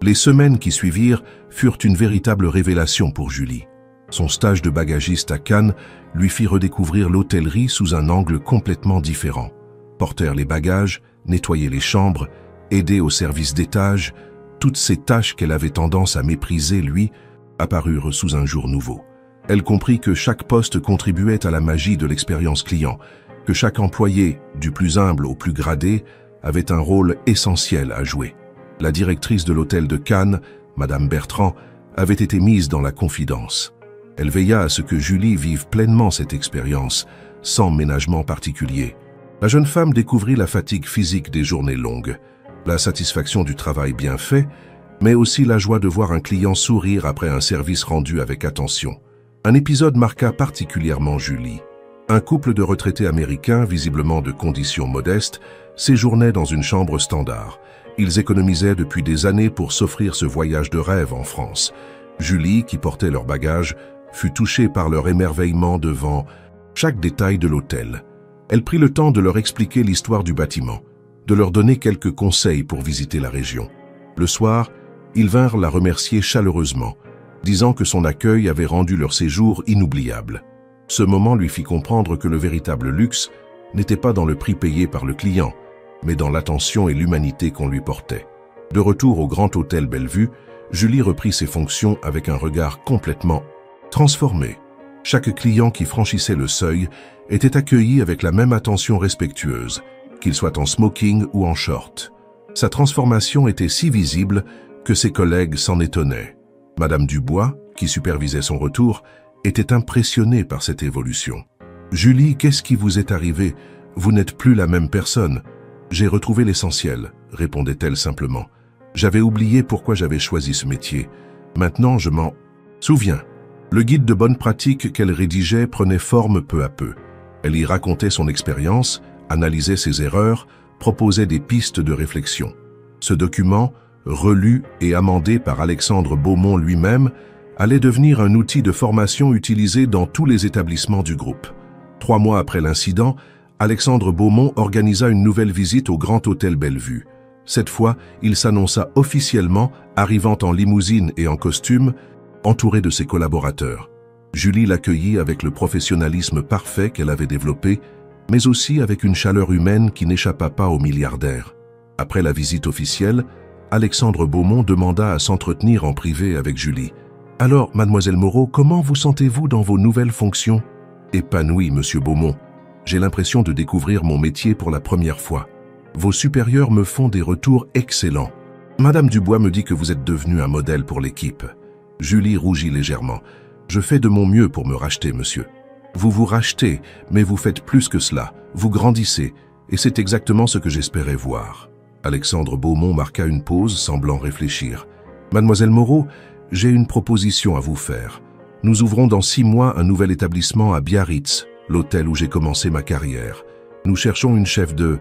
Les semaines qui suivirent furent une véritable révélation pour Julie. Son stage de bagagiste à Cannes lui fit redécouvrir l'hôtellerie sous un angle complètement différent. Porter les bagages, nettoyer les chambres, aider au service d'étage, toutes ces tâches qu'elle avait tendance à mépriser, lui, apparurent sous un jour nouveau. Elle comprit que chaque poste contribuait à la magie de l'expérience client, que chaque employé, du plus humble au plus gradé, avait un rôle essentiel à jouer. La directrice de l'hôtel de Cannes, Madame Bertrand, avait été mise dans la confidence. Elle veilla à ce que Julie vive pleinement cette expérience, sans ménagement particulier. La jeune femme découvrit la fatigue physique des journées longues, la satisfaction du travail bien fait, mais aussi la joie de voir un client sourire après un service rendu avec attention. Un épisode marqua particulièrement Julie. Un couple de retraités américains, visiblement de conditions modestes, séjournaient dans une chambre standard. Ils économisaient depuis des années pour s'offrir ce voyage de rêve en France. Julie, qui portait leurs bagages, fut touchée par leur émerveillement devant chaque détail de l'hôtel. Elle prit le temps de leur expliquer l'histoire du bâtiment, de leur donner quelques conseils pour visiter la région. Le soir, ils vinrent la remercier chaleureusement, disant que son accueil avait rendu leur séjour inoubliable. Ce moment lui fit comprendre que le véritable luxe n'était pas dans le prix payé par le client, mais dans l'attention et l'humanité qu'on lui portait. De retour au Grand Hôtel Bellevue, Julie reprit ses fonctions avec un regard complètement transformé. Chaque client qui franchissait le seuil était accueilli avec la même attention respectueuse, qu'il soit en smoking ou en short. Sa transformation était si visible que ses collègues s'en étonnaient. Madame Dubois, qui supervisait son retour, était impressionnée par cette évolution. « Julie, qu'est-ce qui vous est arrivé? Vous n'êtes plus la même personne. »« J'ai retrouvé l'essentiel, » répondait-elle simplement. « J'avais oublié pourquoi j'avais choisi ce métier. Maintenant, je m'en souviens. » Le guide de bonne pratique qu'elle rédigeait prenait forme peu à peu. Elle y racontait son expérience, analysait ses erreurs, proposait des pistes de réflexion. Ce document, relu et amendé par Alexandre Beaumont lui-même, allait devenir un outil de formation utilisé dans tous les établissements du groupe. 3 mois après l'incident, Alexandre Beaumont organisa une nouvelle visite au Grand Hôtel Bellevue. Cette fois, il s'annonça officiellement, arrivant en limousine et en costume, entouré de ses collaborateurs. Julie l'accueillit avec le professionnalisme parfait qu'elle avait développé, mais aussi avec une chaleur humaine qui n'échappa pas aux milliardaires. Après la visite officielle, Alexandre Beaumont demanda à s'entretenir en privé avec Julie. « Alors, mademoiselle Moreau, comment vous sentez-vous dans vos nouvelles fonctions ?»« Épanoui, monsieur Beaumont. J'ai l'impression de découvrir mon métier pour la première fois. Vos supérieurs me font des retours excellents. Madame Dubois me dit que vous êtes devenu un modèle pour l'équipe. » Julie rougit légèrement. « Je fais de mon mieux pour me racheter, monsieur. » « Vous vous rachetez, mais vous faites plus que cela. Vous grandissez, et c'est exactement ce que j'espérais voir. » Alexandre Beaumont marqua une pause, semblant réfléchir. « Mademoiselle Moreau, j'ai une proposition à vous faire. Nous ouvrons dans 6 mois un nouvel établissement à Biarritz, l'hôtel où j'ai commencé ma carrière. Nous cherchons une chef de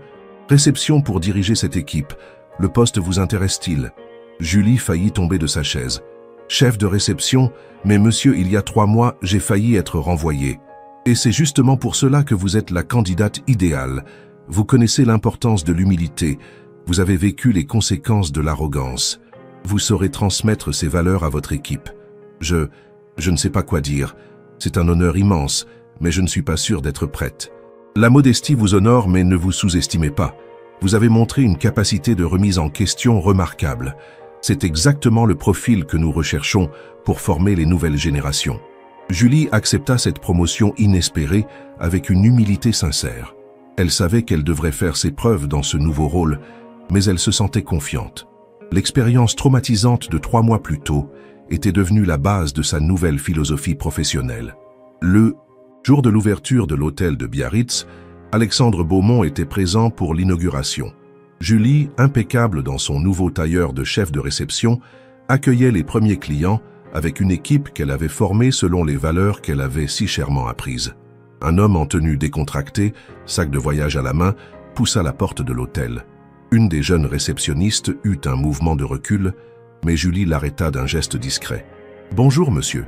réception pour diriger cette équipe. Le poste vous intéresse-t-il » Julie faillit tomber de sa chaise. « Chef de réception, mais monsieur, il y a 3 mois, j'ai failli être renvoyée. Et c'est justement pour cela que vous êtes la candidate idéale. Vous connaissez l'importance de l'humilité. Vous avez vécu les conséquences de l'arrogance. Vous saurez transmettre ces valeurs à votre équipe. Je ne sais pas quoi dire. C'est un honneur immense, mais je ne suis pas sûr d'être prête. La modestie vous honore, mais ne vous sous-estimez pas. Vous avez montré une capacité de remise en question remarquable. C'est exactement le profil que nous recherchons pour former les nouvelles générations. » Julie accepta cette promotion inespérée avec une humilité sincère. Elle savait qu'elle devrait faire ses preuves dans ce nouveau rôle, mais elle se sentait confiante. L'expérience traumatisante de 3 mois plus tôt était devenue la base de sa nouvelle philosophie professionnelle. Le jour de l'ouverture de l'hôtel de Biarritz, Alexandre Beaumont était présent pour l'inauguration. Julie, impeccable dans son nouveau tailleur de chef de réception, accueillait les premiers clients avec une équipe qu'elle avait formée selon les valeurs qu'elle avait si chèrement apprises. Un homme en tenue décontractée, sac de voyage à la main, poussa la porte de l'hôtel. Une des jeunes réceptionnistes eut un mouvement de recul, mais Julie l'arrêta d'un geste discret. « Bonjour, monsieur »,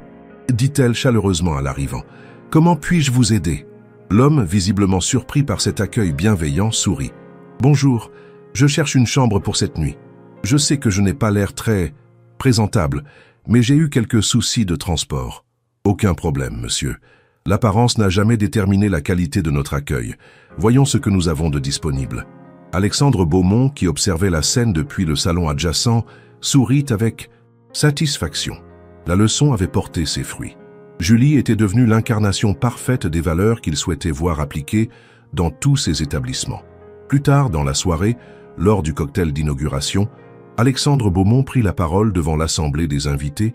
dit-elle chaleureusement à l'arrivant. « Comment puis-je vous aider ?» L'homme, visiblement surpris par cet accueil bienveillant, sourit. « Bonjour, je cherche une chambre pour cette nuit. Je sais que je n'ai pas l'air très présentable, mais j'ai eu quelques soucis de transport. »« Aucun problème, monsieur. L'apparence n'a jamais déterminé la qualité de notre accueil. Voyons ce que nous avons de disponible. » Alexandre Beaumont, qui observait la scène depuis le salon adjacent, sourit avec satisfaction. La leçon avait porté ses fruits. Julie était devenue l'incarnation parfaite des valeurs qu'il souhaitait voir appliquées dans tous ses établissements. Plus tard dans la soirée, lors du cocktail d'inauguration, Alexandre Beaumont prit la parole devant l'assemblée des invités,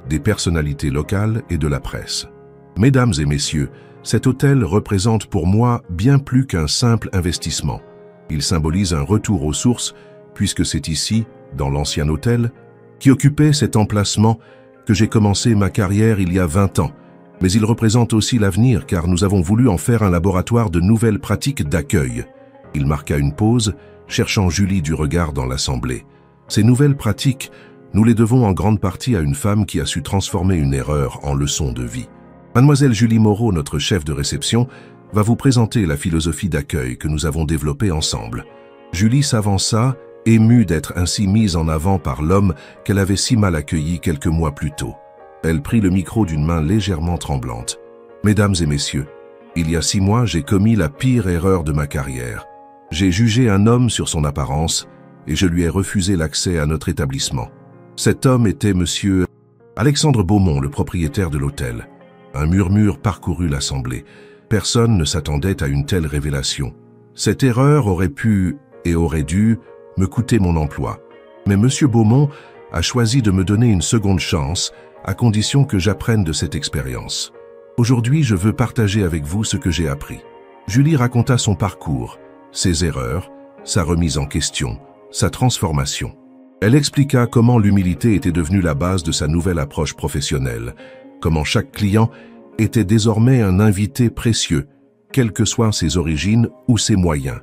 des personnalités locales et de la presse. « Mesdames et messieurs, cet hôtel représente pour moi bien plus qu'un simple investissement. Il symbolise un retour aux sources, puisque c'est ici, dans l'ancien hôtel, qui occupait cet emplacement, que j'ai commencé ma carrière il y a 20 ans. Mais il représente aussi l'avenir, car nous avons voulu en faire un laboratoire de nouvelles pratiques d'accueil. Il marqua une pause, cherchant Julie du regard dans l'assemblée. Ces nouvelles pratiques, nous les devons en grande partie à une femme qui a su transformer une erreur en leçon de vie. Mademoiselle Julie Moreau, notre chef de réception, va vous présenter la philosophie d'accueil que nous avons développée ensemble. Julie s'avança, émue d'être ainsi mise en avant par l'homme qu'elle avait si mal accueilli quelques mois plus tôt. Elle prit le micro d'une main légèrement tremblante. « Mesdames et messieurs, il y a 6 mois, j'ai commis la pire erreur de ma carrière. J'ai jugé un homme sur son apparence et je lui ai refusé l'accès à notre établissement. Cet homme était monsieur Alexandre Beaumont, le propriétaire de l'hôtel. » Un murmure parcourut l'assemblée. Personne ne s'attendait à une telle révélation. Cette erreur aurait pu et aurait dû me coûter mon emploi. Mais monsieur Beaumont a choisi de me donner une seconde chance à condition que j'apprenne de cette expérience. Aujourd'hui, je veux partager avec vous ce que j'ai appris. Julie raconta son parcours, ses erreurs, sa remise en question, sa transformation. Elle expliqua comment l'humilité était devenue la base de sa nouvelle approche professionnelle, comment chaque client était désormais un invité précieux, quelles que soient ses origines ou ses moyens.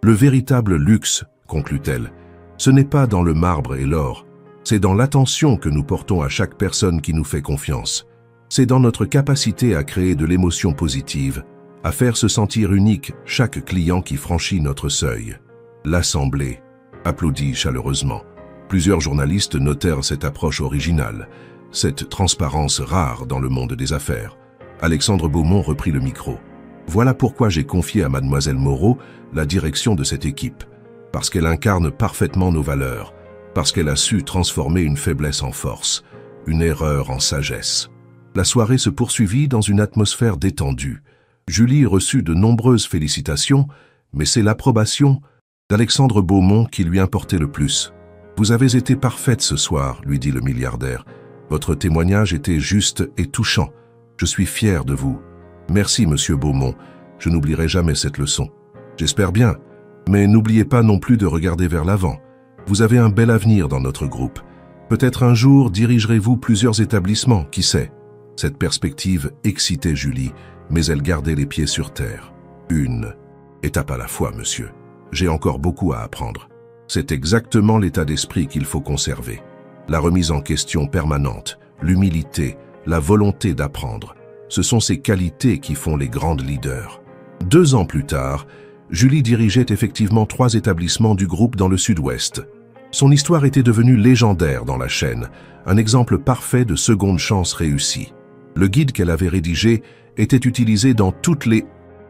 Le véritable luxe, conclut-elle, ce n'est pas dans le marbre et l'or, c'est dans l'attention que nous portons à chaque personne qui nous fait confiance. C'est dans notre capacité à créer de l'émotion positive, à faire se sentir unique chaque client qui franchit notre seuil. L'Assemblée applaudit chaleureusement. Plusieurs journalistes notèrent cette approche originale, cette transparence rare dans le monde des affaires. Alexandre Beaumont reprit le micro. « Voilà pourquoi j'ai confié à mademoiselle Moreau la direction de cette équipe, parce qu'elle incarne parfaitement nos valeurs, parce qu'elle a su transformer une faiblesse en force, une erreur en sagesse. » La soirée se poursuivit dans une atmosphère détendue. Julie reçut de nombreuses félicitations, mais c'est l'approbation d'Alexandre Beaumont qui lui importait le plus. « Vous avez été parfaite ce soir, » lui dit le milliardaire. « Votre témoignage était juste et touchant. Je suis fier de vous. Merci, monsieur Beaumont. Je n'oublierai jamais cette leçon. J'espère bien, mais n'oubliez pas non plus de regarder vers l'avant. Vous avez un bel avenir dans notre groupe. Peut-être un jour dirigerez-vous plusieurs établissements, qui sait. » Cette perspective excitait Julie, mais elle gardait les pieds sur terre. « Une étape à la fois, monsieur. J'ai encore beaucoup à apprendre. » C'est exactement l'état d'esprit qu'il faut conserver. La remise en question permanente, l'humilité, la volonté d'apprendre. Ce sont ces qualités qui font les grandes leaders. 2 ans plus tard, Julie dirigeait effectivement 3 établissements du groupe dans le sud-ouest. Son histoire était devenue légendaire dans la chaîne, un exemple parfait de seconde chance réussie. Le guide qu'elle avait rédigé était utilisé dans toutes les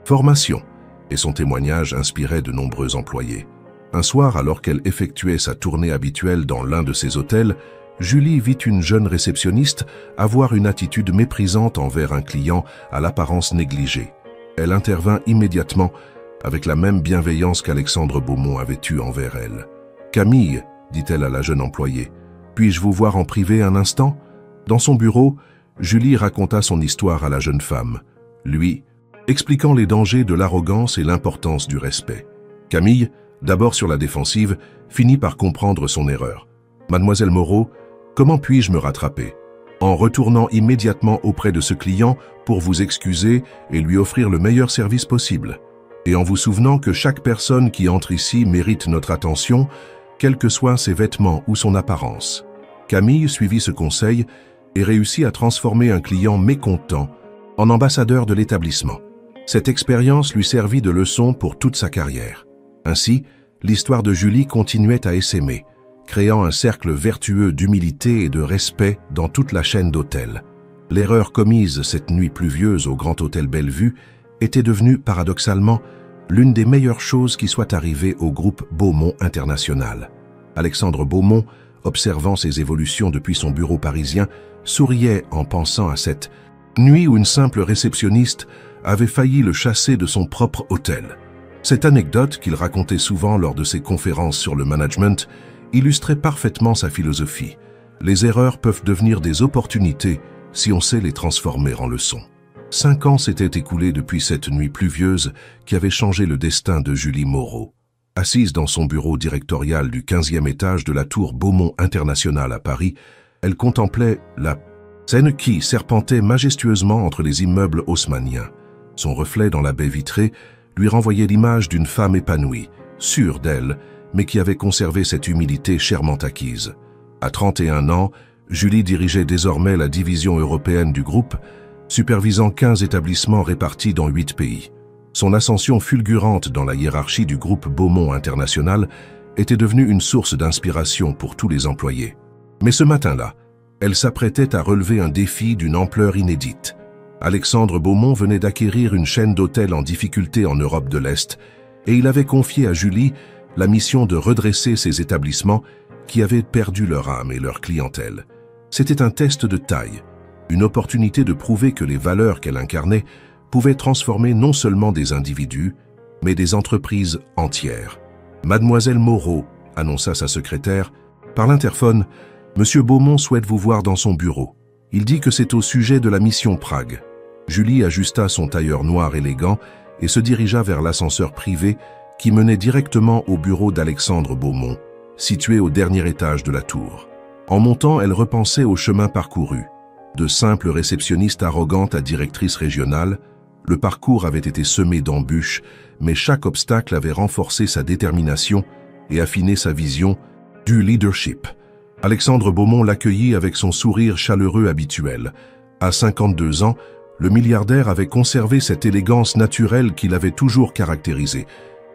formations, et son témoignage inspirait de nombreux employés. Un soir, alors qu'elle effectuait sa tournée habituelle dans l'un de ses hôtels, Julie vit une jeune réceptionniste avoir une attitude méprisante envers un client à l'apparence négligée. Elle intervint immédiatement avec la même bienveillance qu'Alexandre Beaumont avait eue envers elle. « Camille, dit-elle à la jeune employée, puis-je vous voir en privé un instant ?» Dans son bureau, Julie raconta son histoire à la jeune femme, lui expliquant les dangers de l'arrogance et l'importance du respect. Camille, d'abord sur la défensive, finit par comprendre son erreur. « Mademoiselle Moreau, comment puis-je me rattraper ?» En retournant immédiatement auprès de ce client pour vous excuser et lui offrir le meilleur service possible. Et en vous souvenant que chaque personne qui entre ici mérite notre attention, quels que soient ses vêtements ou son apparence. Camille suivit ce conseil et réussit à transformer un client mécontent en ambassadeur de l'établissement. Cette expérience lui servit de leçon pour toute sa carrière. Ainsi, l'histoire de Julie continuait à essaimer, créant un cercle vertueux d'humilité et de respect dans toute la chaîne d'hôtels. L'erreur commise cette nuit pluvieuse au Grand Hôtel Bellevue était devenue, paradoxalement, l'une des meilleures choses qui soit arrivée au groupe Beaumont International. Alexandre Beaumont, observant ses évolutions depuis son bureau parisien, souriait en pensant à cette nuit où une simple réceptionniste avait failli le chasser de son propre hôtel. Cette anecdote, qu'il racontait souvent lors de ses conférences sur le management, illustrait parfaitement sa philosophie. Les erreurs peuvent devenir des opportunités si on sait les transformer en leçons. 5 ans s'étaient écoulés depuis cette nuit pluvieuse qui avait changé le destin de Julie Moreau. Assise dans son bureau directorial du 15e étage de la tour Beaumont International à Paris, elle contemplait la Seine qui serpentait majestueusement entre les immeubles haussmanniens. Son reflet dans la baie vitrée lui renvoyait l'image d'une femme épanouie, sûre d'elle, mais qui avait conservé cette humilité chèrement acquise. À 31 ans, Julie dirigeait désormais la division européenne du groupe, supervisant 15 établissements répartis dans 8 pays. Son ascension fulgurante dans la hiérarchie du groupe Beaumont International était devenue une source d'inspiration pour tous les employés. Mais ce matin-là, elle s'apprêtait à relever un défi d'une ampleur inédite. Alexandre Beaumont venait d'acquérir une chaîne d'hôtels en difficulté en Europe de l'Est et il avait confié à Julie la mission de redresser ces établissements qui avaient perdu leur âme et leur clientèle. C'était un test de taille, une opportunité de prouver que les valeurs qu'elle incarnait pouvaient transformer non seulement des individus, mais des entreprises entières. Mademoiselle Moreau, annonça sa secrétaire, par l'interphone, Monsieur Beaumont souhaite vous voir dans son bureau. Il dit que c'est au sujet de la mission Prague. Julie ajusta son tailleur noir élégant et se dirigea vers l'ascenseur privé qui menait directement au bureau d'Alexandre Beaumont, situé au dernier étage de la tour. En montant, elle repensait au chemin parcouru. De simple réceptionniste arrogante à directrice régionale, le parcours avait été semé d'embûches, mais chaque obstacle avait renforcé sa détermination et affiné sa vision du leadership. Alexandre Beaumont l'accueillit avec son sourire chaleureux habituel. À 52 ans, le milliardaire avait conservé cette élégance naturelle qui l'avait toujours caractérisé,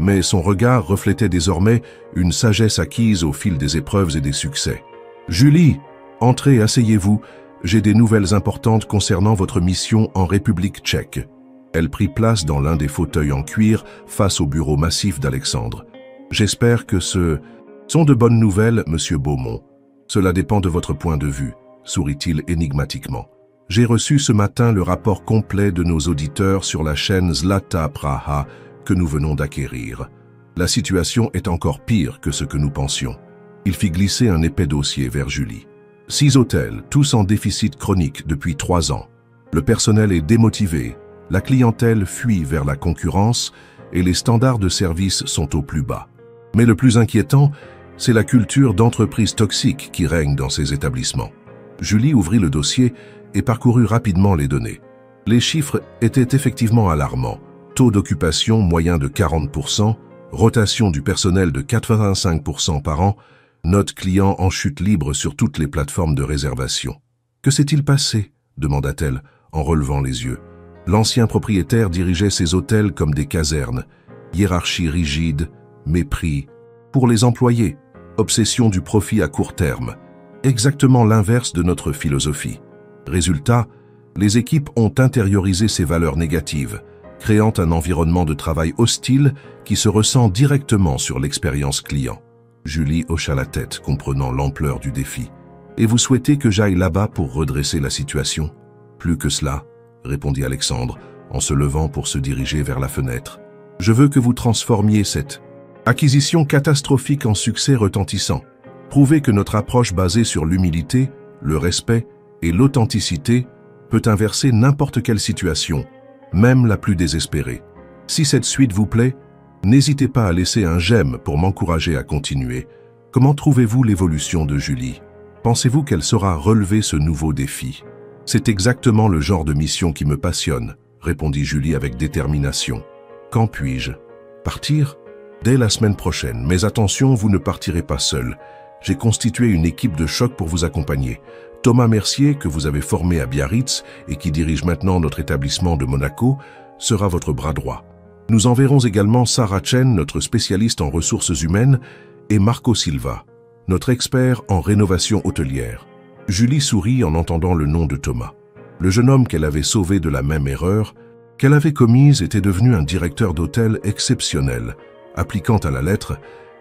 mais son regard reflétait désormais une sagesse acquise au fil des épreuves et des succès. « Julie, entrez, asseyez-vous, j'ai des nouvelles importantes concernant votre mission en République tchèque. » Elle prit place dans l'un des fauteuils en cuir face au bureau massif d'Alexandre. « J'espère que ce sont de bonnes nouvelles, Monsieur Beaumont. Cela dépend de votre point de vue, sourit-il énigmatiquement. J'ai reçu ce matin le rapport complet de nos auditeurs sur la chaîne Zlata Praha que nous venons d'acquérir. La situation est encore pire que ce que nous pensions. Il fit glisser un épais dossier vers Julie. 6 hôtels, tous en déficit chronique depuis 3 ans. Le personnel est démotivé, la clientèle fuit vers la concurrence et les standards de service sont au plus bas. Mais le plus inquiétant, c'est la culture d'entreprise toxique qui règne dans ces établissements. Julie ouvrit le dossier et parcourut rapidement les données. Les chiffres étaient effectivement alarmants. Taux d'occupation moyen de 40%, rotation du personnel de 85% par an, note client en chute libre sur toutes les plateformes de réservation. « Que s'est-il passé ?» demanda-t-elle en relevant les yeux. L'ancien propriétaire dirigeait ses hôtels comme des casernes. Hiérarchie rigide, mépris. Pour les employés, obsession du profit à court terme. Exactement l'inverse de notre philosophie. Résultat, les équipes ont intériorisé ces valeurs négatives, créant un environnement de travail hostile qui se ressent directement sur l'expérience client. Julie hocha la tête, comprenant l'ampleur du défi. « Et vous souhaitez que j'aille là-bas pour redresser la situation ?»« Plus que cela, » répondit Alexandre, en se levant pour se diriger vers la fenêtre. « Je veux que vous transformiez cette acquisition catastrophique en succès retentissant. Prouvez que notre approche basée sur l'humilité, le respect et l'authenticité peut inverser n'importe quelle situation, même la plus désespérée. Si cette suite vous plaît, n'hésitez pas à laisser un j'aime pour m'encourager à continuer. Comment trouvez-vous l'évolution de Julie? Pensez-vous qu'elle saura relever ce nouveau défi? C'est exactement le genre de mission qui me passionne, répondit Julie avec détermination. Quand puis-je partir? Dès la semaine prochaine, mais attention, vous ne partirez pas seul. J'ai constitué une équipe de choc pour vous accompagner. Thomas Mercier, que vous avez formé à Biarritz et qui dirige maintenant notre établissement de Monaco, sera votre bras droit. Nous enverrons également Sarah Chen, notre spécialiste en ressources humaines, et Marco Silva, notre expert en rénovation hôtelière. Julie sourit en entendant le nom de Thomas. Le jeune homme qu'elle avait sauvé de la même erreur qu'elle avait commise était devenu un directeur d'hôtel exceptionnel, appliquant à la lettre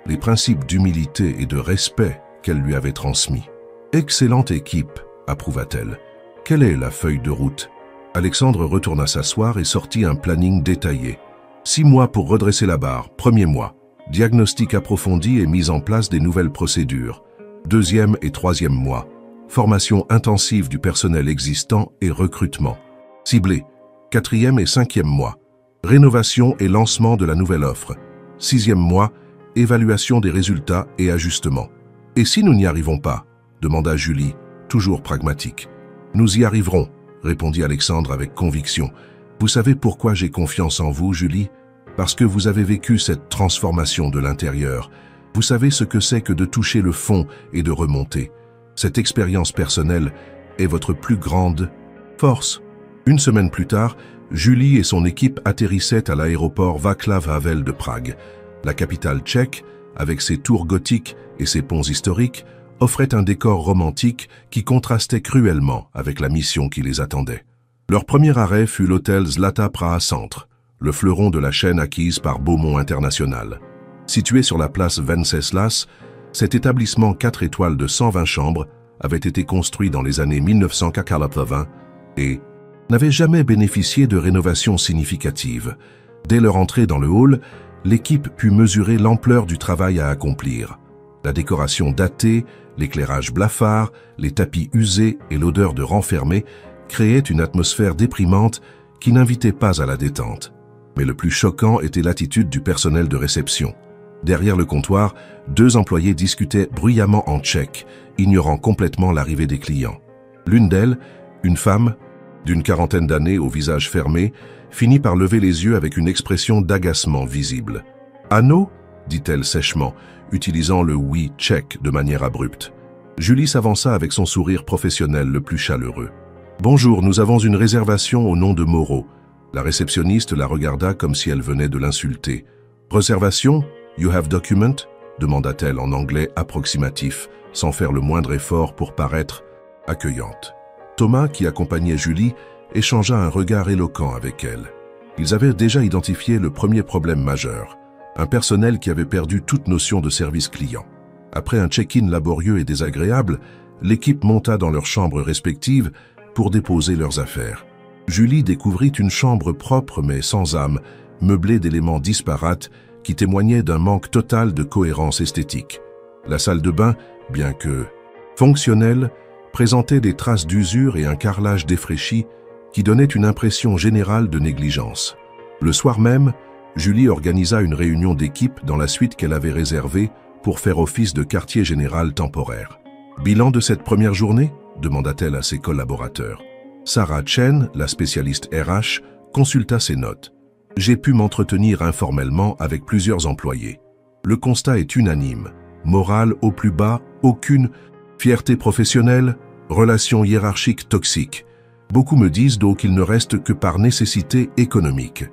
les principes d'humilité et de respect qu'elle lui avait transmis. « Excellente équipe », approuva-t-elle. « Quelle est la feuille de route ?» Alexandre retourna s'asseoir et sortit un planning détaillé. 6 mois pour redresser la barre. 1er mois. Diagnostic approfondi et mise en place des nouvelles procédures. 2e et 3e mois. Formation intensive du personnel existant et recrutement. Ciblé. 4e et 5e mois. Rénovation et lancement de la nouvelle offre. 6e mois. Évaluation des résultats et ajustements. « Et si nous n'y arrivons pas ?» demanda Julie, toujours pragmatique. « Nous y arriverons », répondit Alexandre avec conviction. « Vous savez pourquoi j'ai confiance en vous, Julie ? parce que vous avez vécu cette transformation de l'intérieur. Vous savez ce que c'est que de toucher le fond et de remonter. Cette expérience personnelle est votre plus grande force. Une semaine plus tard, Julie et son équipe atterrissaient à l'aéroport Václav Havel de Prague. La capitale tchèque, avec ses tours gothiques et ses ponts historiques, offrait un décor romantique qui contrastait cruellement avec la mission qui les attendait. Leur premier arrêt fut l'hôtel Zlata Praha Centre, le fleuron de la chaîne acquise par Beaumont International. Situé sur la place Venceslas, cet établissement 4 étoiles de 120 chambres avait été construit dans les années 1980 et n'avait jamais bénéficié de rénovations significatives. Dès leur entrée dans le hall, l'équipe put mesurer l'ampleur du travail à accomplir. La décoration datée, l'éclairage blafard, les tapis usés et l'odeur de renfermé créaient une atmosphère déprimante qui n'invitait pas à la détente. Mais le plus choquant était l'attitude du personnel de réception. Derrière le comptoir, 2 employés discutaient bruyamment en tchèque, ignorant complètement l'arrivée des clients. L'une d'elles, une femme d'une quarantaine d'années au visage fermé, finit par lever les yeux avec une expression d'agacement visible. « Anno » dit-elle sèchement, utilisant le « oui » tchèque de manière abrupte. Julie s'avança avec son sourire professionnel le plus chaleureux. « Bonjour, nous avons une réservation au nom de Moreau. » La réceptionniste la regarda comme si elle venait de l'insulter. « Réservation ? You have document ?» demanda-t-elle en anglais approximatif, sans faire le moindre effort pour paraître accueillante. Thomas, qui accompagnait Julie, échangea un regard éloquent avec elle. Ils avaient déjà identifié le premier problème majeur, un personnel qui avait perdu toute notion de service client. Après un check-in laborieux et désagréable, l'équipe monta dans leurs chambres respectives pour déposer leurs affaires. Julie découvrit une chambre propre mais sans âme, meublée d'éléments disparates qui témoignaient d'un manque total de cohérence esthétique. La salle de bain, bien que fonctionnelle, présentait des traces d'usure et un carrelage défraîchi qui donnaient une impression générale de négligence. Le soir même, Julie organisa une réunion d'équipe dans la suite qu'elle avait réservée pour faire office de quartier général temporaire. « Bilan de cette première journée ?» demanda-t-elle à ses collaborateurs. Sarah Chen, la spécialiste RH, consulta ses notes. « J'ai pu m'entretenir informellement avec plusieurs employés. Le constat est unanime. Morale au plus bas, aucune fierté professionnelle, relations hiérarchiques toxiques. Beaucoup me disent donc qu'il ne reste que par nécessité économique. »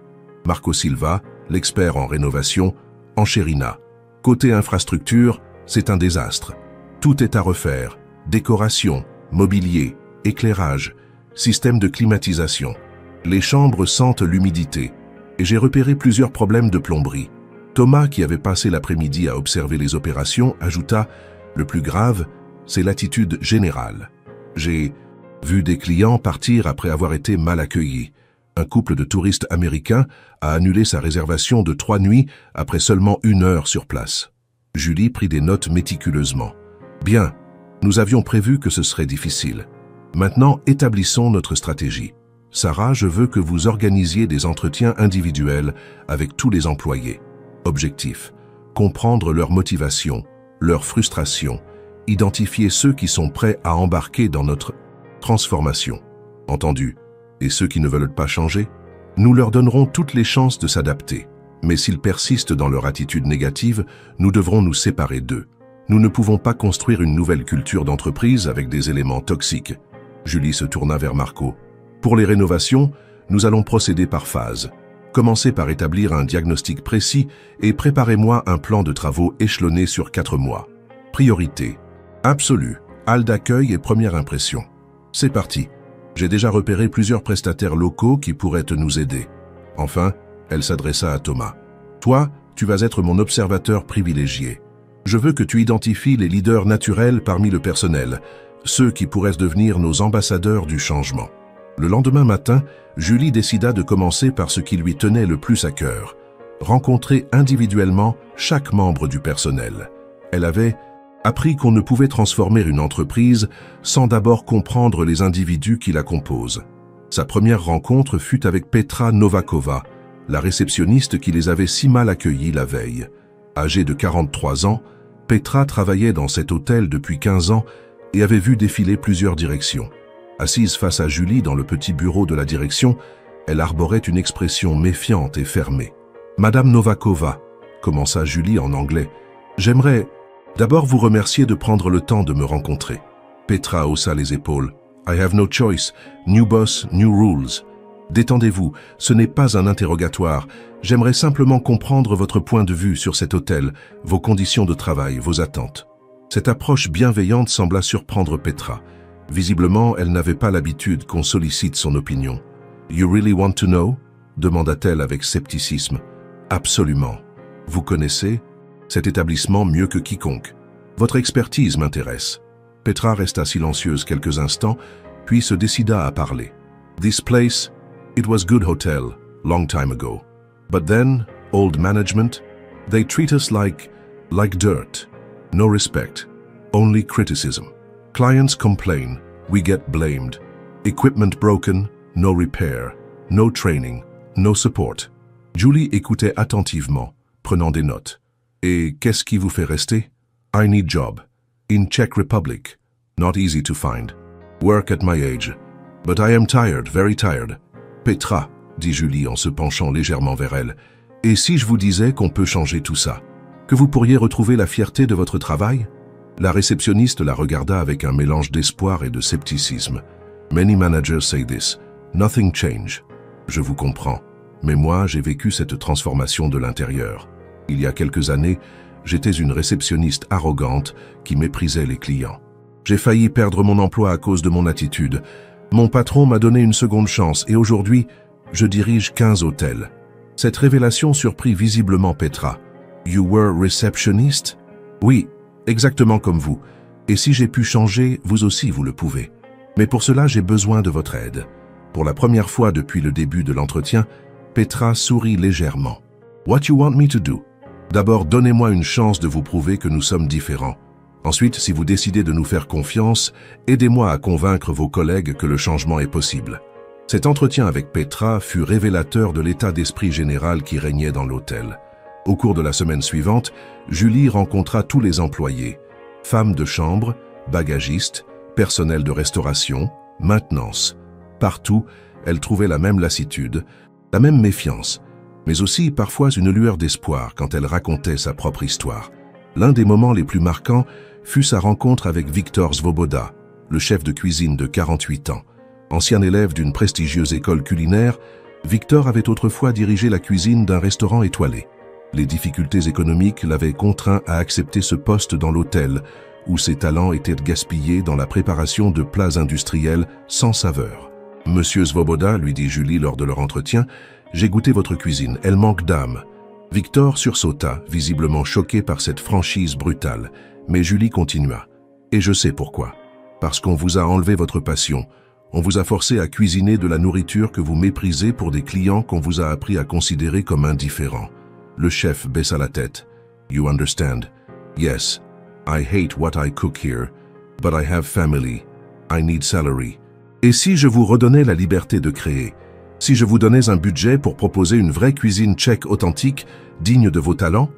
Marco Silva, l'expert en rénovation, enchérina. « Côté infrastructure, c'est un désastre. Tout est à refaire. Décoration, mobilier, éclairage, système de climatisation. Les chambres sentent l'humidité. Et j'ai repéré plusieurs problèmes de plomberie. » Thomas, qui avait passé l'après-midi à observer les opérations, ajouta « Le plus grave, c'est l'attitude générale. J'ai vu des clients partir après avoir été mal accueillis. Un couple de touristes américains a annulé sa réservation de 3 nuits après seulement 1 heure sur place. » Julie prit des notes méticuleusement. « Bien, nous avions prévu que ce serait difficile. Maintenant, établissons notre stratégie. Sarah, je veux que vous organisiez des entretiens individuels avec tous les employés. Objectif, comprendre leur motivation, leur frustration, identifier ceux qui sont prêts à embarquer dans notre transformation. Entendu? Et ceux qui ne veulent pas changer? Nous leur donnerons toutes les chances de s'adapter. Mais s'ils persistent dans leur attitude négative, nous devrons nous séparer d'eux. Nous ne pouvons pas construire une nouvelle culture d'entreprise avec des éléments toxiques. » Julie se tourna vers Marco. « Pour les rénovations, nous allons procéder par phase. Commencez par établir un diagnostic précis et préparez-moi un plan de travaux échelonné sur 4 mois. Priorité absolue, hall d'accueil et première impression. C'est parti. J'ai déjà repéré plusieurs prestataires locaux qui pourraient nous aider. » Enfin, elle s'adressa à Thomas. « Toi, tu vas être mon observateur privilégié. Je veux que tu identifies les leaders naturels parmi le personnel, ceux qui pourraient devenir nos ambassadeurs du changement. » Le lendemain matin, Julie décida de commencer par ce qui lui tenait le plus à cœur, rencontrer individuellement chaque membre du personnel. Elle avait appris qu'on ne pouvait transformer une entreprise sans d'abord comprendre les individus qui la composent. Sa première rencontre fut avec Petra Novakova, la réceptionniste qui les avait si mal accueillis la veille. Âgée de 43 ans, Petra travaillait dans cet hôtel depuis 15 ans et avait vu défiler plusieurs directions. Assise face à Julie dans le petit bureau de la direction, elle arborait une expression méfiante et fermée. Madame Novakova, commença Julie en anglais, j'aimerais d'abord vous remercier de prendre le temps de me rencontrer. Petra haussa les épaules. I have no choice. New boss, new rules. Détendez-vous, ce n'est pas un interrogatoire. J'aimerais simplement comprendre votre point de vue sur cet hôtel, vos conditions de travail, vos attentes. Cette approche bienveillante sembla surprendre Petra. Visiblement, elle n'avait pas l'habitude qu'on sollicite son opinion. You really want to know? Demanda-t-elle avec scepticisme. Absolument. Vous connaissez cet établissement mieux que quiconque. Votre expertise m'intéresse. Petra resta silencieuse quelques instants, puis se décida à parler. This place, it was good hotel, long time ago. But then, old management, they treat us like dirt. No respect, only criticism. Clients complain, we get blamed. Equipment broken, no repair, no training, no support. Julie écoutait attentivement, prenant des notes. Et qu'est-ce qui vous fait rester? I need job. In Czech Republic. Not easy to find. Work at my age. But I am tired, very tired. Petra, dit Julie en se penchant légèrement vers elle. Et si je vous disais qu'on peut changer tout ça? Que vous pourriez retrouver la fierté de votre travail? La réceptionniste la regarda avec un mélange d'espoir et de scepticisme. Many managers say this. Nothing change. Je vous comprends. Mais moi, j'ai vécu cette transformation de l'intérieur. Il y a quelques années, j'étais une réceptionniste arrogante qui méprisait les clients. J'ai failli perdre mon emploi à cause de mon attitude. Mon patron m'a donné une seconde chance et aujourd'hui, je dirige 15 hôtels. Cette révélation surprit visiblement Petra. You were receptionist? Oui, exactement comme vous. Et si j'ai pu changer, vous aussi vous le pouvez. Mais pour cela, j'ai besoin de votre aide. Pour la première fois depuis le début de l'entretien, Petra sourit légèrement. What you want me to do? D'abord, donnez-moi une chance de vous prouver que nous sommes différents. Ensuite, si vous décidez de nous faire confiance, aidez-moi à convaincre vos collègues que le changement est possible. Cet entretien avec Petra fut révélateur de l'état d'esprit général qui régnait dans l'hôtel. Au cours de la semaine suivante, Julie rencontra tous les employés, femmes de chambre, bagagistes, personnel de restauration, maintenance. Partout, elle trouvait la même lassitude, la même méfiance, mais aussi parfois une lueur d'espoir quand elle racontait sa propre histoire. L'un des moments les plus marquants fut sa rencontre avec Viktor Svoboda, le chef de cuisine de 48 ans. Ancien élève d'une prestigieuse école culinaire, Viktor avait autrefois dirigé la cuisine d'un restaurant étoilé. Les difficultés économiques l'avaient contraint à accepter ce poste dans l'hôtel, où ses talents étaient gaspillés dans la préparation de plats industriels sans saveur. « Monsieur Svoboda, lui dit Julie lors de leur entretien, j'ai goûté votre cuisine, elle manque d'âme. » Viktor sursauta, visiblement choqué par cette franchise brutale, mais Julie continua. « Et je sais pourquoi. Parce qu'on vous a enlevé votre passion. On vous a forcé à cuisiner de la nourriture que vous méprisez pour des clients qu'on vous a appris à considérer comme indifférents. » Le chef baissa la tête. « You understand? Yes, I hate what I cook here, but I have family. I need salary. » Et si je vous redonnais la liberté de créer? Si je vous donnais un budget pour proposer une vraie cuisine tchèque authentique, digne de vos talents?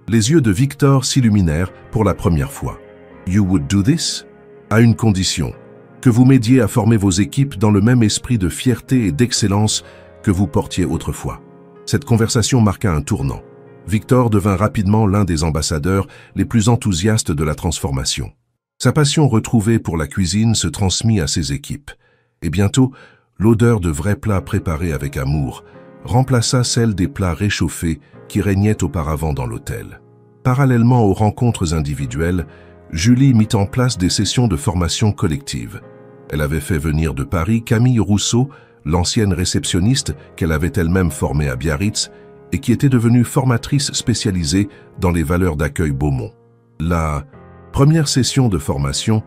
Les yeux de Viktor s'illuminèrent pour la première fois. You would do this? À une condition, que vous m'aidiez à former vos équipes dans le même esprit de fierté et d'excellence que vous portiez autrefois. Cette conversation marqua un tournant. Viktor devint rapidement l'un des ambassadeurs les plus enthousiastes de la transformation. Sa passion retrouvée pour la cuisine se transmit à ses équipes. Et bientôt, l'odeur de vrais plats préparés avec amour remplaça celle des plats réchauffés qui régnaient auparavant dans l'hôtel. Parallèlement aux rencontres individuelles, Julie mit en place des sessions de formation collective. Elle avait fait venir de Paris Camille Rousseau, l'ancienne réceptionniste qu'elle avait elle-même formée à Biarritz et qui était devenue formatrice spécialisée dans les valeurs d'accueil Beaumont. La première session de formation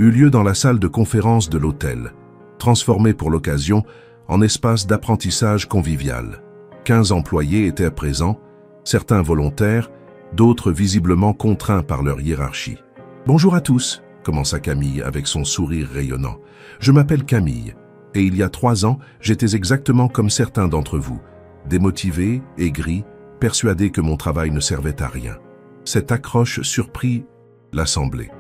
eut lieu dans la salle de conférence de l'hôtel, transformée pour l'occasion en espace d'apprentissage convivial. 15 employés étaient présents, certains volontaires, d'autres visiblement contraints par leur hiérarchie. « Bonjour à tous », commença Camille avec son sourire rayonnant. « Je m'appelle Camille, et il y a 3 ans, j'étais exactement comme certains d'entre vous, démotivé, aigri, persuadé que mon travail ne servait à rien. » Cette accroche surprit l'assemblée.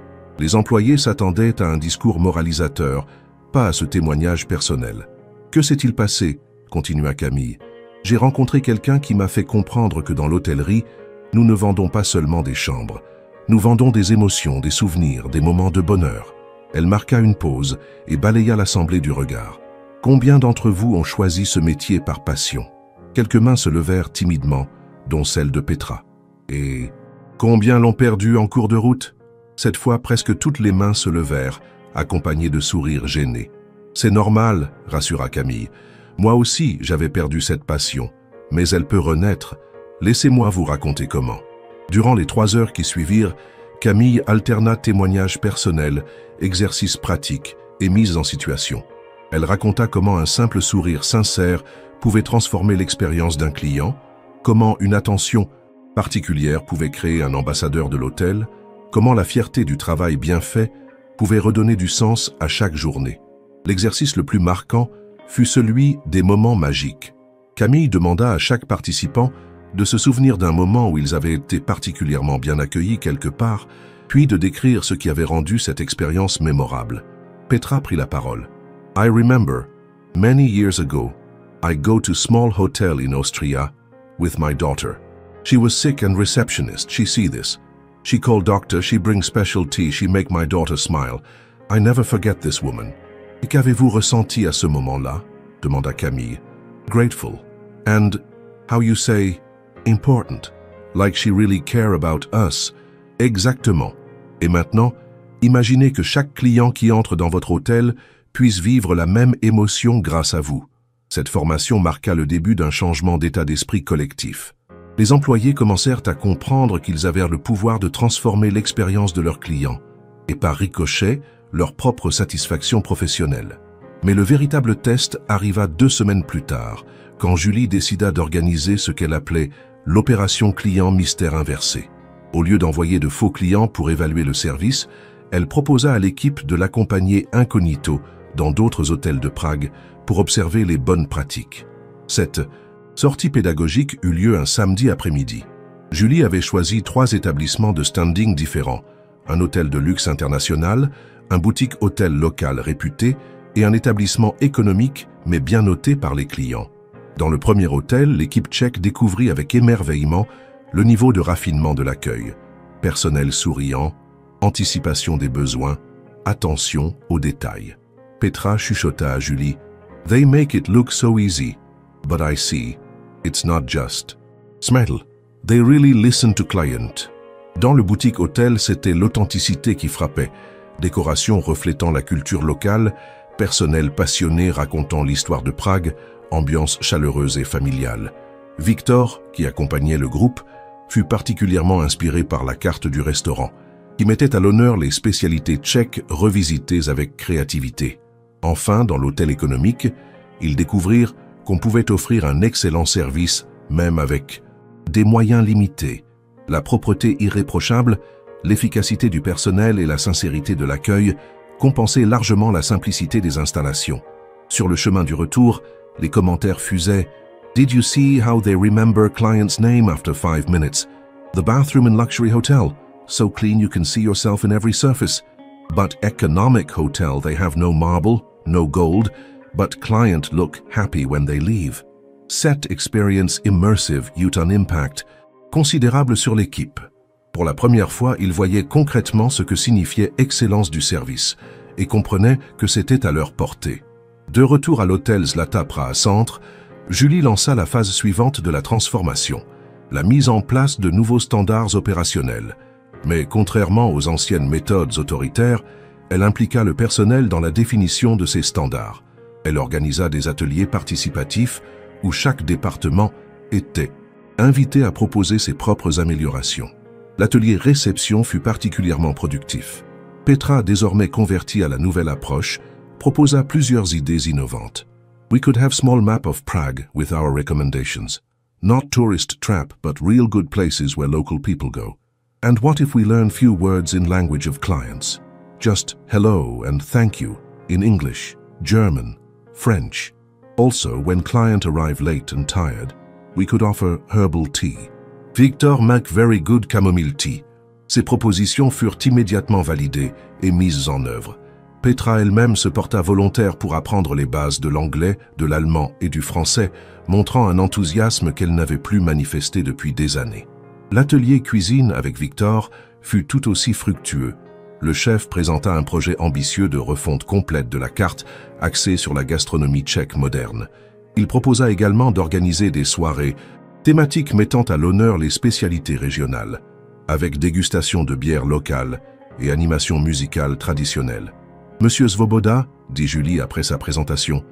Les employés s'attendaient à un discours moralisateur, pas à ce témoignage personnel. « Que s'est-il passé ?» continua Camille. « j'ai rencontré quelqu'un qui m'a fait comprendre que dans l'hôtellerie, nous ne vendons pas seulement des chambres. Nous vendons des émotions, des souvenirs, des moments de bonheur. Elle marqua une pause et balaya l'assemblée du regard. Combien d'entre vous ont choisi ce métier par passion? Quelques mains se levèrent timidement, dont celle de Petra. Et combien l'ont perdu en cours de route? Cette fois, presque toutes les mains se levèrent, accompagnées de sourires gênés. C'est normal, rassura Camille. Moi aussi, j'avais perdu cette passion, mais elle peut renaître. Laissez-moi vous raconter comment. Durant les 3 heures qui suivirent, Camille alterna témoignages personnels, exercices pratiques et mises en situation. Elle raconta comment un simple sourire sincère pouvait transformer l'expérience d'un client, comment une attention particulière pouvait créer un ambassadeur de l'hôtel, comment la fierté du travail bien fait pouvait redonner du sens à chaque journée. L'exercice le plus marquant fut celui des moments magiques. Camille demanda à chaque participant de se souvenir d'un moment où ils avaient été particulièrement bien accueillis quelque part, puis de décrire ce qui avait rendu cette expérience mémorable. Petra prit la parole. I remember, many years ago, I go to small hotel in Austria with my daughter. She was sick and receptionist, she see this. She called doctor, she bring special tea, she make my daughter smile. I never forget this woman. Et qu'avez-vous ressenti à ce moment-là? Demanda Camille. Grateful. And, how you say, important. Like she really care about us. Exactement. Et maintenant, imaginez que chaque client qui entre dans votre hôtel puisse vivre la même émotion grâce à vous. Cette formation marqua le début d'un changement d'état d'esprit collectif. Les employés commencèrent à comprendre qu'ils avaient le pouvoir de transformer l'expérience de leurs clients et par ricochet, leur propre satisfaction professionnelle. Mais le véritable test arriva 2 semaines plus tard, quand Julie décida d'organiser ce qu'elle appelait l'opération client mystère inversé. Au lieu d'envoyer de faux clients pour évaluer le service, elle proposa à l'équipe de l'accompagner incognito dans d'autres hôtels de Prague pour observer les bonnes pratiques. Cette sortie pédagogique eut lieu un samedi après-midi. Julie avait choisi 3 établissements de standing différents, un hôtel de luxe international, un boutique hôtel local réputé et un établissement économique mais bien noté par les clients. Dans le premier hôtel, l'équipe tchèque découvrit avec émerveillement le niveau de raffinement de l'accueil. Personnel souriant, anticipation des besoins, attention aux détails. Petra chuchota à Julie. « They make it look so easy, but I see, it's not just. Smell, they really listen to client. » Dans le boutique hôtel, c'était l'authenticité qui frappait. Décoration reflétant la culture locale, personnel passionné racontant l'histoire de Prague, ambiance chaleureuse et familiale. Victor, qui accompagnait le groupe, fut particulièrement inspiré par la carte du restaurant, qui mettait à l'honneur les spécialités tchèques revisitées avec créativité. Enfin, dans l'hôtel économique, ils découvrirent qu'on pouvait offrir un excellent service, même avec des moyens limités. La propreté irréprochable, l'efficacité du personnel et la sincérité de l'accueil compensaient largement la simplicité des installations. Sur le chemin du retour, les commentaires fusaient. Did you see how they remember client's name after 5 minutes? The bathroom in luxury hotel, so clean you can see yourself in every surface. But economic hotel, they have no marble, no gold, but client look happy when they leave. Set experience immersive eut un impact considérable sur l'équipe. Pour la première fois, ils voyaient concrètement ce que signifiait excellence du service et comprenaient que c'était à leur portée. De retour à l'hôtel Zlata Praha Centre, Julie lança la phase suivante de la transformation, la mise en place de nouveaux standards opérationnels. Mais contrairement aux anciennes méthodes autoritaires, elle impliqua le personnel dans la définition de ces standards. Elle organisa des ateliers participatifs où chaque département était invité à proposer ses propres améliorations. L'atelier réception fut particulièrement productif. Petra, désormais convertie à la nouvelle approche, proposa plusieurs idées innovantes. We could have small map of Prague with our recommendations. Not tourist trap, but real good places where local people go. And what if we learn few words in language of clients? Just hello and thank you in English, German, French. Also, when client arrive late and tired, we could offer herbal tea. Victor make very good chamomile tea. Ces propositions furent immédiatement validées et mises en œuvre. Petra elle-même se porta volontaire pour apprendre les bases de l'anglais, de l'allemand et du français, montrant un enthousiasme qu'elle n'avait plus manifesté depuis des années. L'atelier cuisine avec Victor fut tout aussi fructueux. Le chef présenta un projet ambitieux de refonte complète de la carte, axé sur la gastronomie tchèque moderne. Il proposa également d'organiser des soirées thématiques mettant à l'honneur les spécialités régionales, avec dégustation de bières locales et animation musicale traditionnelle. « Monsieur Svoboda, dit Julie après sa présentation,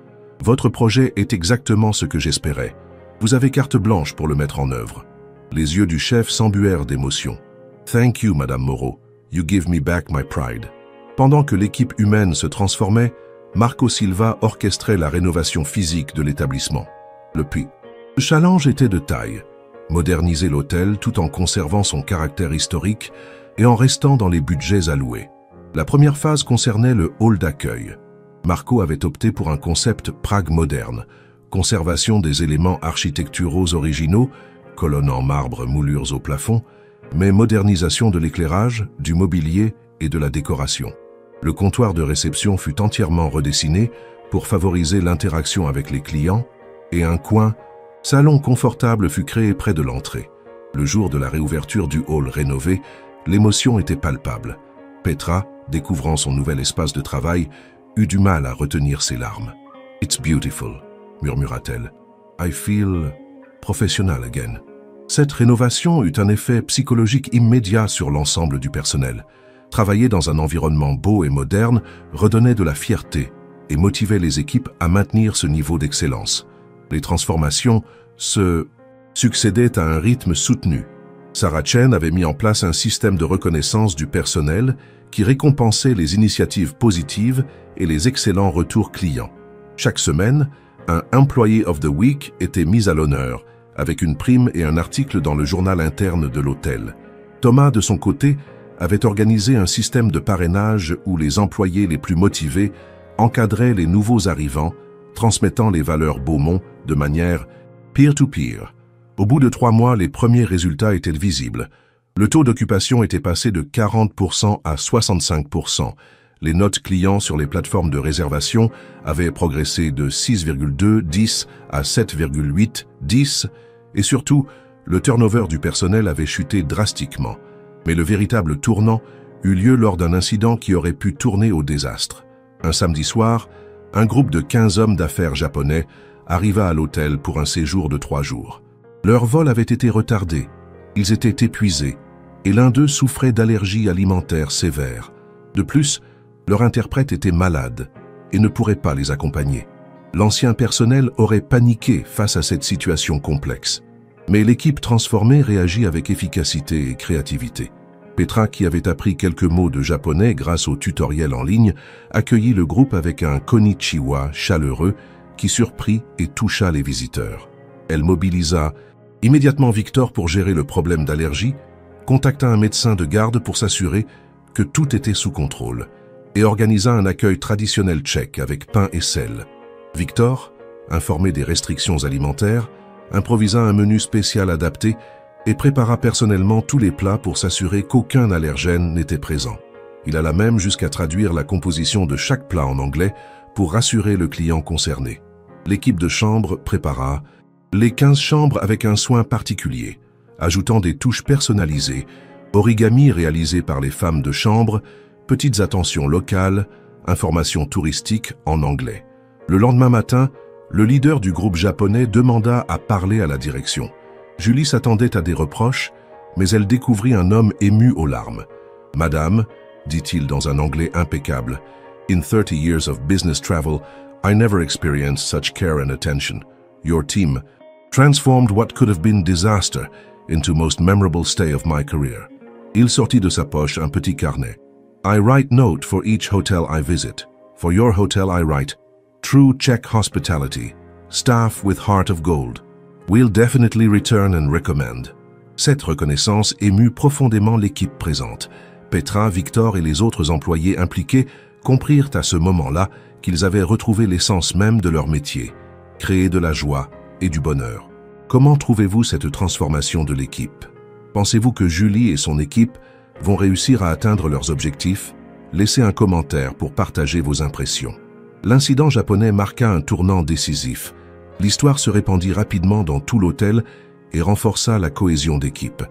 votre projet est exactement ce que j'espérais. Vous avez carte blanche pour le mettre en œuvre. » Les yeux du chef s'embuèrent d'émotion. « Thank you, Madame Moreau. You give me back my pride. » Pendant que l'équipe humaine se transformait, Marco Silva orchestrait la rénovation physique de l'établissement. Le challenge était de taille. Moderniser l'hôtel tout en conservant son caractère historique et en restant dans les budgets alloués. La première phase concernait le hall d'accueil. Marco avait opté pour un concept Prague moderne, conservation des éléments architecturaux originaux, colonnes en marbre, moulures au plafond, mais modernisation de l'éclairage, du mobilier et de la décoration. Le comptoir de réception fut entièrement redessiné pour favoriser l'interaction avec les clients et un coin, salon confortable fut créé près de l'entrée. Le jour de la réouverture du hall rénové, l'émotion était palpable. Petra, découvrant son nouvel espace de travail, eut du mal à retenir ses larmes. « It's beautiful », murmura-t-elle. « I feel professional again ». Cette rénovation eut un effet psychologique immédiat sur l'ensemble du personnel. Travailler dans un environnement beau et moderne redonnait de la fierté et motivait les équipes à maintenir ce niveau d'excellence. Les transformations se succédaient à un rythme soutenu. Sarah Chen avait mis en place un système de reconnaissance du personnel qui récompensait les initiatives positives et les excellents retours clients. Chaque semaine, un Employee of the Week était mis à l'honneur, avec une prime et un article dans le journal interne de l'hôtel. Thomas, de son côté, avait organisé un système de parrainage où les employés les plus motivés encadraient les nouveaux arrivants, transmettant les valeurs Beaumont de manière peer-to-peer. Au bout de 3 mois, les premiers résultats étaient visibles. Le taux d'occupation était passé de 40% à 65%. Les notes clients sur les plateformes de réservation avaient progressé de 6,2/10 à 7,8/10 et surtout, le turnover du personnel avait chuté drastiquement. Mais le véritable tournant eut lieu lors d'un incident qui aurait pu tourner au désastre. Un samedi soir, un groupe de 15 hommes d'affaires japonais arriva à l'hôtel pour un séjour de 3 jours. Leur vol avait été retardé, ils étaient épuisés, et l'un d'eux souffrait d'allergies alimentaires sévères. De plus, leur interprète était malade et ne pourrait pas les accompagner. L'ancien personnel aurait paniqué face à cette situation complexe. Mais l'équipe transformée réagit avec efficacité et créativité. Petra, qui avait appris quelques mots de japonais grâce au tutoriel en ligne, accueillit le groupe avec un konnichiwa chaleureux qui surprit et toucha les visiteurs. Elle mobilisa immédiatement Victor pour gérer le problème d'allergie, contacta un médecin de garde pour s'assurer que tout était sous contrôle et organisa un accueil traditionnel tchèque avec pain et sel. Victor, informé des restrictions alimentaires, improvisa un menu spécial adapté et prépara personnellement tous les plats pour s'assurer qu'aucun allergène n'était présent. Il alla même jusqu'à traduire la composition de chaque plat en anglais pour rassurer le client concerné. L'équipe de chambre prépara les 15 chambres avec un soin particulier, ajoutant des touches personnalisées, origami réalisés par les femmes de chambre, petites attentions locales, informations touristiques en anglais. Le lendemain matin, le leader du groupe japonais demanda à parler à la direction. Julie s'attendait à des reproches, mais elle découvrit un homme ému aux larmes. « Madame, dit-il dans un anglais impeccable, « In 30 years of business travel, I never experienced such care and attention. Your team transformed what could have been disaster into most memorable stay of my career. » Il sortit de sa poche un petit carnet. « I write note for each hotel I visit. For your hotel I write, True Czech hospitality, staff with heart of gold. We'll definitely return and recommend. » Cette reconnaissance émut profondément l'équipe présente. Petra, Victor et les autres employés impliqués comprirent à ce moment-là qu'ils avaient retrouvé l'essence même de leur métier, créer de la joie et du bonheur. Comment trouvez-vous cette transformation de l'équipe? Pensez-vous que Julie et son équipe vont réussir à atteindre leurs objectifs? laissez un commentaire pour partager vos impressions. L'incident japonais marqua un tournant décisif. L'histoire se répandit rapidement dans tout l'hôtel et renforça la cohésion d'équipe.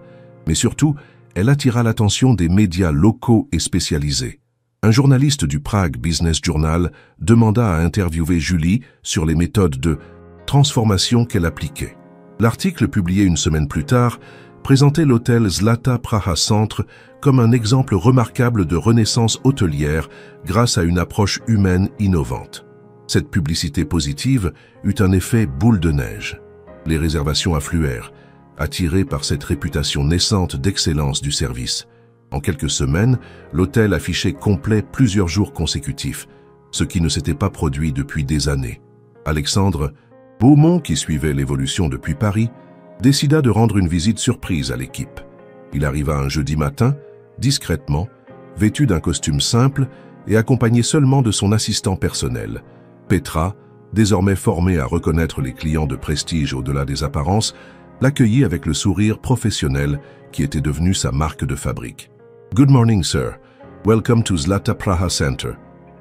Mais surtout, elle attira l'attention des médias locaux et spécialisés. Un journaliste du Prague Business Journal demanda à interviewer Julie sur les méthodes de transformation qu'elle appliquait. L'article, publié une semaine plus tard, présentait l'hôtel Zlata Praha Centre comme un exemple remarquable de renaissance hôtelière grâce à une approche humaine innovante. Cette publicité positive eut un effet boule de neige. Les réservations affluèrent, attirées par cette réputation naissante d'excellence du service. En quelques semaines, l'hôtel affichait complet plusieurs jours consécutifs, ce qui ne s'était pas produit depuis des années. Alexandre Beaumont, qui suivait l'évolution depuis Paris, décida de rendre une visite surprise à l'équipe. Il arriva un jeudi matin, discrètement, vêtu d'un costume simple et accompagné seulement de son assistant personnel. Petra, désormais formée à reconnaître les clients de prestige au-delà des apparences, l'accueillit avec le sourire professionnel qui était devenu sa marque de fabrique. « Good morning, sir. Welcome to Zlata Praha Center.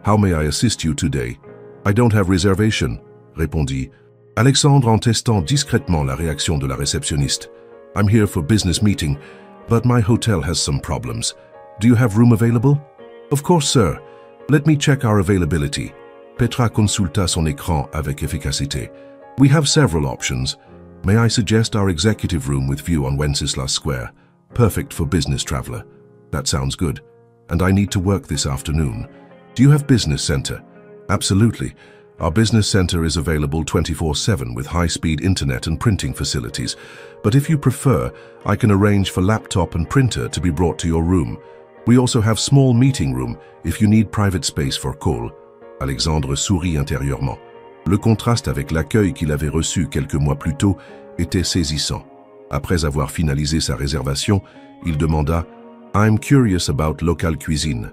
How may I assist you today? I don't have reservation, » répondit Alexandre en testant discrètement la réaction de la réceptionniste. « I'm here for business meeting, but my hotel has some problems. Do you have room available? »« Of course, sir. Let me check our availability. » Petra consulta son écran avec efficacité. « We have several options. May I suggest our executive room with view on Wenceslas Square? Perfect for business traveler. That sounds good. And I need to work this afternoon. Do you have business center? Absolutely. Our business center is available 24/7 with high-speed internet and printing facilities. But if you prefer, I can arrange for laptop and printer to be brought to your room. We also have small meeting room if you need private space for call. Alexandre sourit intérieurement. Le contraste avec l'accueil qu'il avait reçu quelques mois plus tôt était saisissant. Après avoir finalisé sa réservation, il demanda « I'm curious about local cuisine.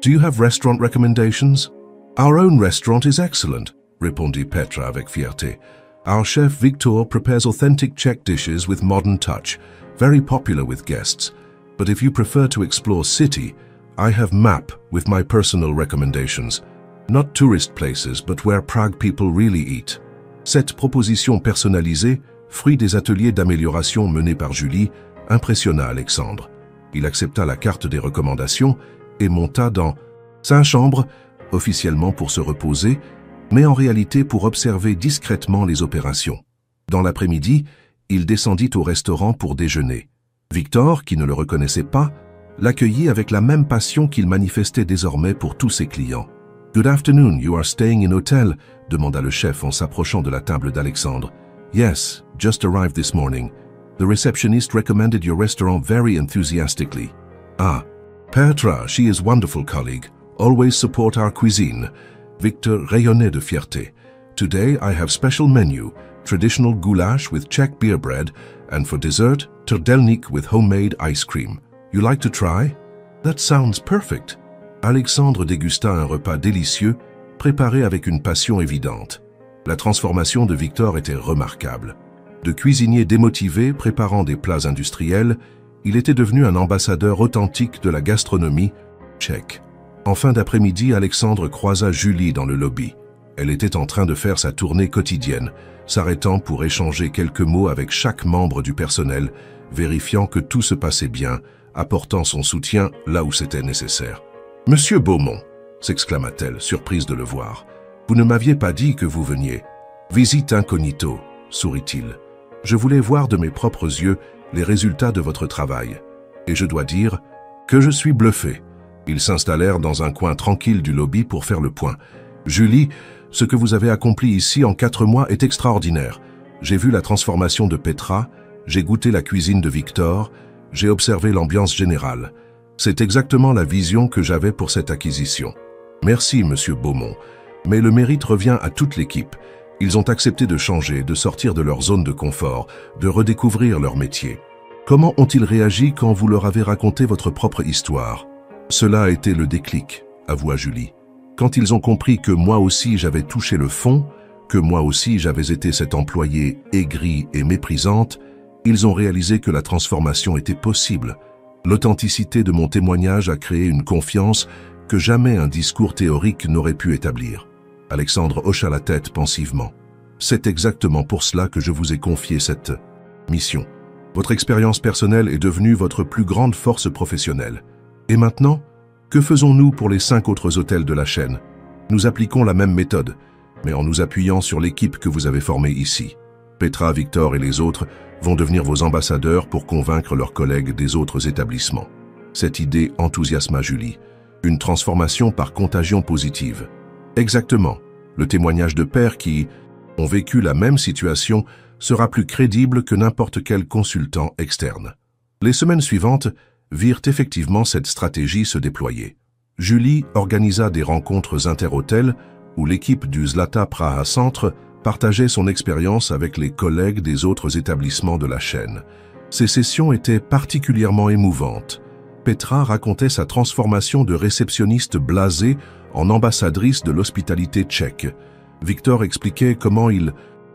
Do you have restaurant recommendations? »« Our own restaurant is excellent, » répondit Petra avec fierté. « Our chef Victor prepares authentic Czech dishes with modern touch, very popular with guests. But if you prefer to explore city, I have map with my personal recommendations. Not tourist places, but where Prague people really eat. » Cette proposition personnalisée, fruit des ateliers d'amélioration menés par Julie, impressionna Alexandre. Il accepta la carte des recommandations et monta dans sa chambre, officiellement pour se reposer, mais en réalité pour observer discrètement les opérations. Dans l'après-midi, il descendit au restaurant pour déjeuner. Victor, qui ne le reconnaissait pas, l'accueillit avec la même passion qu'il manifestait désormais pour tous ses clients. « Good afternoon, you are staying in hotel ?» demanda le chef en s'approchant de la table d'Alexandre. « Yes, just arrived this morning. The receptionist recommended your restaurant very enthusiastically. »« Ah, Petra, she is wonderful colleague. Always support our cuisine. » Victor rayonnait de fierté. « Today I have special menu, traditional goulash with Czech beer bread, and for dessert, trdelník with homemade ice cream. You like to try? »« That sounds perfect. » Alexandre dégusta un repas délicieux, préparé avec une passion évidente. La transformation de Victor était remarquable. De cuisinier démotivé préparant des plats industriels, il était devenu un ambassadeur authentique de la gastronomie tchèque. En fin d'après-midi, Alexandre croisa Julie dans le lobby. Elle était en train de faire sa tournée quotidienne, s'arrêtant pour échanger quelques mots avec chaque membre du personnel, vérifiant que tout se passait bien, apportant son soutien là où c'était nécessaire. « Monsieur Beaumont !» s'exclama-t-elle, surprise de le voir. « Vous ne m'aviez pas dit que vous veniez. »« Visite incognito » sourit-il. « Je voulais voir de mes propres yeux les résultats de votre travail. Et je dois dire que je suis bluffé. » Ils s'installèrent dans un coin tranquille du lobby pour faire le point. « Julie, ce que vous avez accompli ici en 4 mois est extraordinaire. J'ai vu la transformation de Petra, j'ai goûté la cuisine de Victor, j'ai observé l'ambiance générale. C'est exactement la vision que j'avais pour cette acquisition. Merci, Monsieur Beaumont, mais le mérite revient à toute l'équipe. Ils ont accepté de changer, de sortir de leur zone de confort, de redécouvrir leur métier. Comment ont-ils réagi quand vous leur avez raconté votre propre histoire? Cela a été le déclic, avoua Julie. Quand ils ont compris que moi aussi j'avais touché le fond, que moi aussi j'avais été cette employée aigrie et méprisante, ils ont réalisé que la transformation était possible. L'authenticité de mon témoignage a créé une confiance que jamais un discours théorique n'aurait pu établir. Alexandre hocha la tête pensivement. C'est exactement pour cela que je vous ai confié cette mission. Votre expérience personnelle est devenue votre plus grande force professionnelle. Et maintenant, que faisons-nous pour les 5 autres hôtels de la chaîne? Nous appliquons la même méthode, mais en nous appuyant sur l'équipe que vous avez formée ici. Petra, Victor et les autres vont devenir vos ambassadeurs pour convaincre leurs collègues des autres établissements. Cette idée enthousiasma Julie. Une transformation par contagion positive. Exactement. Le témoignage de pairs qui ont vécu la même situation sera plus crédible que n'importe quel consultant externe. Les semaines suivantes virent effectivement cette stratégie se déployer. Julie organisa des rencontres inter-hôtels où l'équipe du Zlata Praha Centre partageait son expérience avec les collègues des autres établissements de la chaîne. Ces sessions étaient particulièrement émouvantes. Petra racontait sa transformation de réceptionniste blasée en ambassadrice de l'hospitalité tchèque. Victor expliquait comment il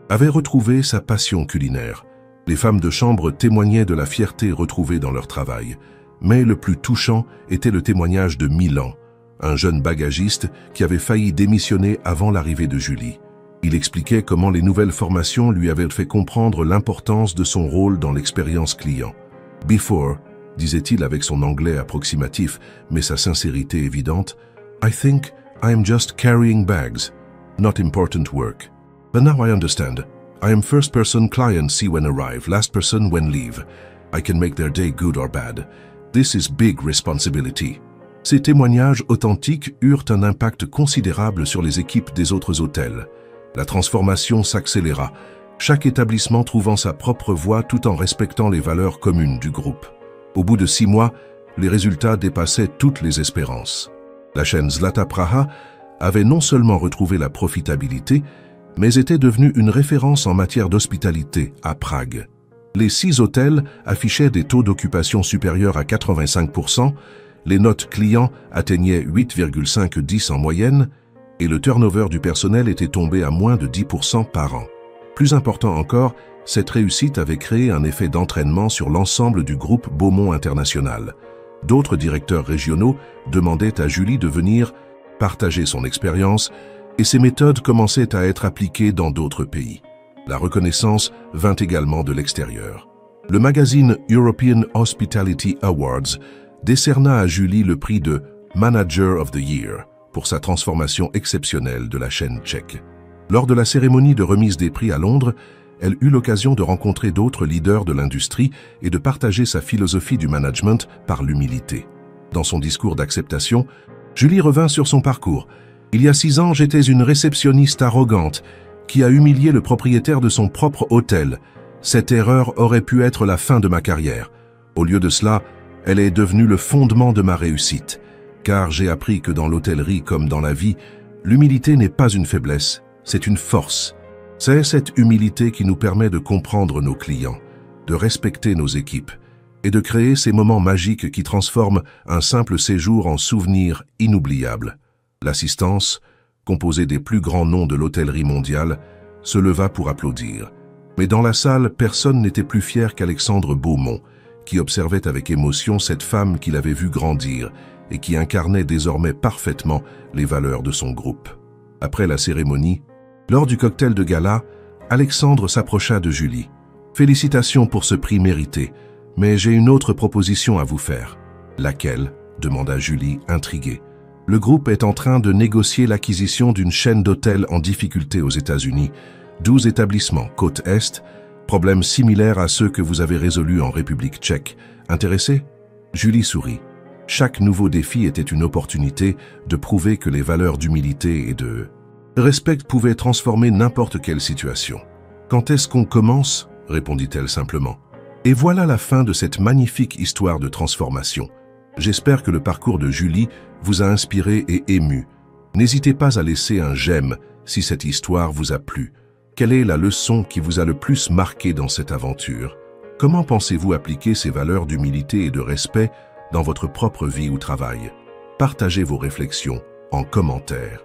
avait retrouvé sa passion culinaire. Les femmes de chambre témoignaient de la fierté retrouvée dans leur travail. Mais le plus touchant était le témoignage de Milan, un jeune bagagiste qui avait failli démissionner avant l'arrivée de Julie. Il expliquait comment les nouvelles formations lui avaient fait comprendre l'importance de son rôle dans l'expérience client. « Before », disait-il avec son anglais approximatif, mais sa sincérité évidente, « I think I am just carrying bags, not important work. But now I understand. I am first person client see when arrive, last person when leave. I can make their day good or bad. This is big responsibility. » Ces témoignages authentiques eurent un impact considérable sur les équipes des autres hôtels. La transformation s'accéléra, chaque établissement trouvant sa propre voie tout en respectant les valeurs communes du groupe. Au bout de 6 mois, les résultats dépassaient toutes les espérances. La chaîne Zlata Praha avait non seulement retrouvé la profitabilité, mais était devenue une référence en matière d'hospitalité à Prague. Les 6 hôtels affichaient des taux d'occupation supérieurs à 85%, les notes clients atteignaient 8,5-10 en moyenne, et le turnover du personnel était tombé à moins de 10% par an. Plus important encore, cette réussite avait créé un effet d'entraînement sur l'ensemble du groupe Beaumont International. D'autres directeurs régionaux demandaient à Julie de venir partager son expérience et ces méthodes commençaient à être appliquées dans d'autres pays. La reconnaissance vint également de l'extérieur. Le magazine European Hospitality Awards décerna à Julie le prix de Manager of the Year pour sa transformation exceptionnelle de la chaîne tchèque. Lors de la cérémonie de remise des prix à Londres, elle eut l'occasion de rencontrer d'autres leaders de l'industrie et de partager sa philosophie du management par l'humilité. Dans son discours d'acceptation, Julie revint sur son parcours. « Il y a 6 ans, j'étais une réceptionniste arrogante qui a humilié le propriétaire de son propre hôtel. Cette erreur aurait pu être la fin de ma carrière. Au lieu de cela, elle est devenue le fondement de ma réussite. Car j'ai appris que dans l'hôtellerie comme dans la vie, l'humilité n'est pas une faiblesse, c'est une force. C'est cette humilité qui nous permet de comprendre nos clients, de respecter nos équipes et de créer ces moments magiques qui transforment un simple séjour en souvenir inoubliable. » L'assistance, composée des plus grands noms de l'hôtellerie mondiale, se leva pour applaudir. Mais dans la salle, personne n'était plus fier qu'Alexandre Beaumont, qui observait avec émotion cette femme qu'il avait vue grandir et qui incarnait désormais parfaitement les valeurs de son groupe. Après la cérémonie, lors du cocktail de gala, Alexandre s'approcha de Julie. « Félicitations pour ce prix mérité, mais j'ai une autre proposition à vous faire. »« Laquelle ?» demanda Julie, intriguée. « Le groupe est en train de négocier l'acquisition d'une chaîne d'hôtels en difficulté aux États-Unis, 12 établissements, côte Est, problème similaire à ceux que vous avez résolus en République tchèque. Intéressé ?» Julie sourit. Chaque nouveau défi était une opportunité de prouver que les valeurs d'humilité et de respect pouvaient transformer n'importe quelle situation. « Quand est-ce qu'on commence ?» répondit-elle simplement. Et voilà la fin de cette magnifique histoire de transformation. J'espère que le parcours de Julie vous a inspiré et ému. N'hésitez pas à laisser un j'aime si cette histoire vous a plu. Quelle est la leçon qui vous a le plus marqué dans cette aventure? Comment pensez-vous appliquer ces valeurs d'humilité et de respect dans votre propre vie ou travail? Partagez vos réflexions en commentaire.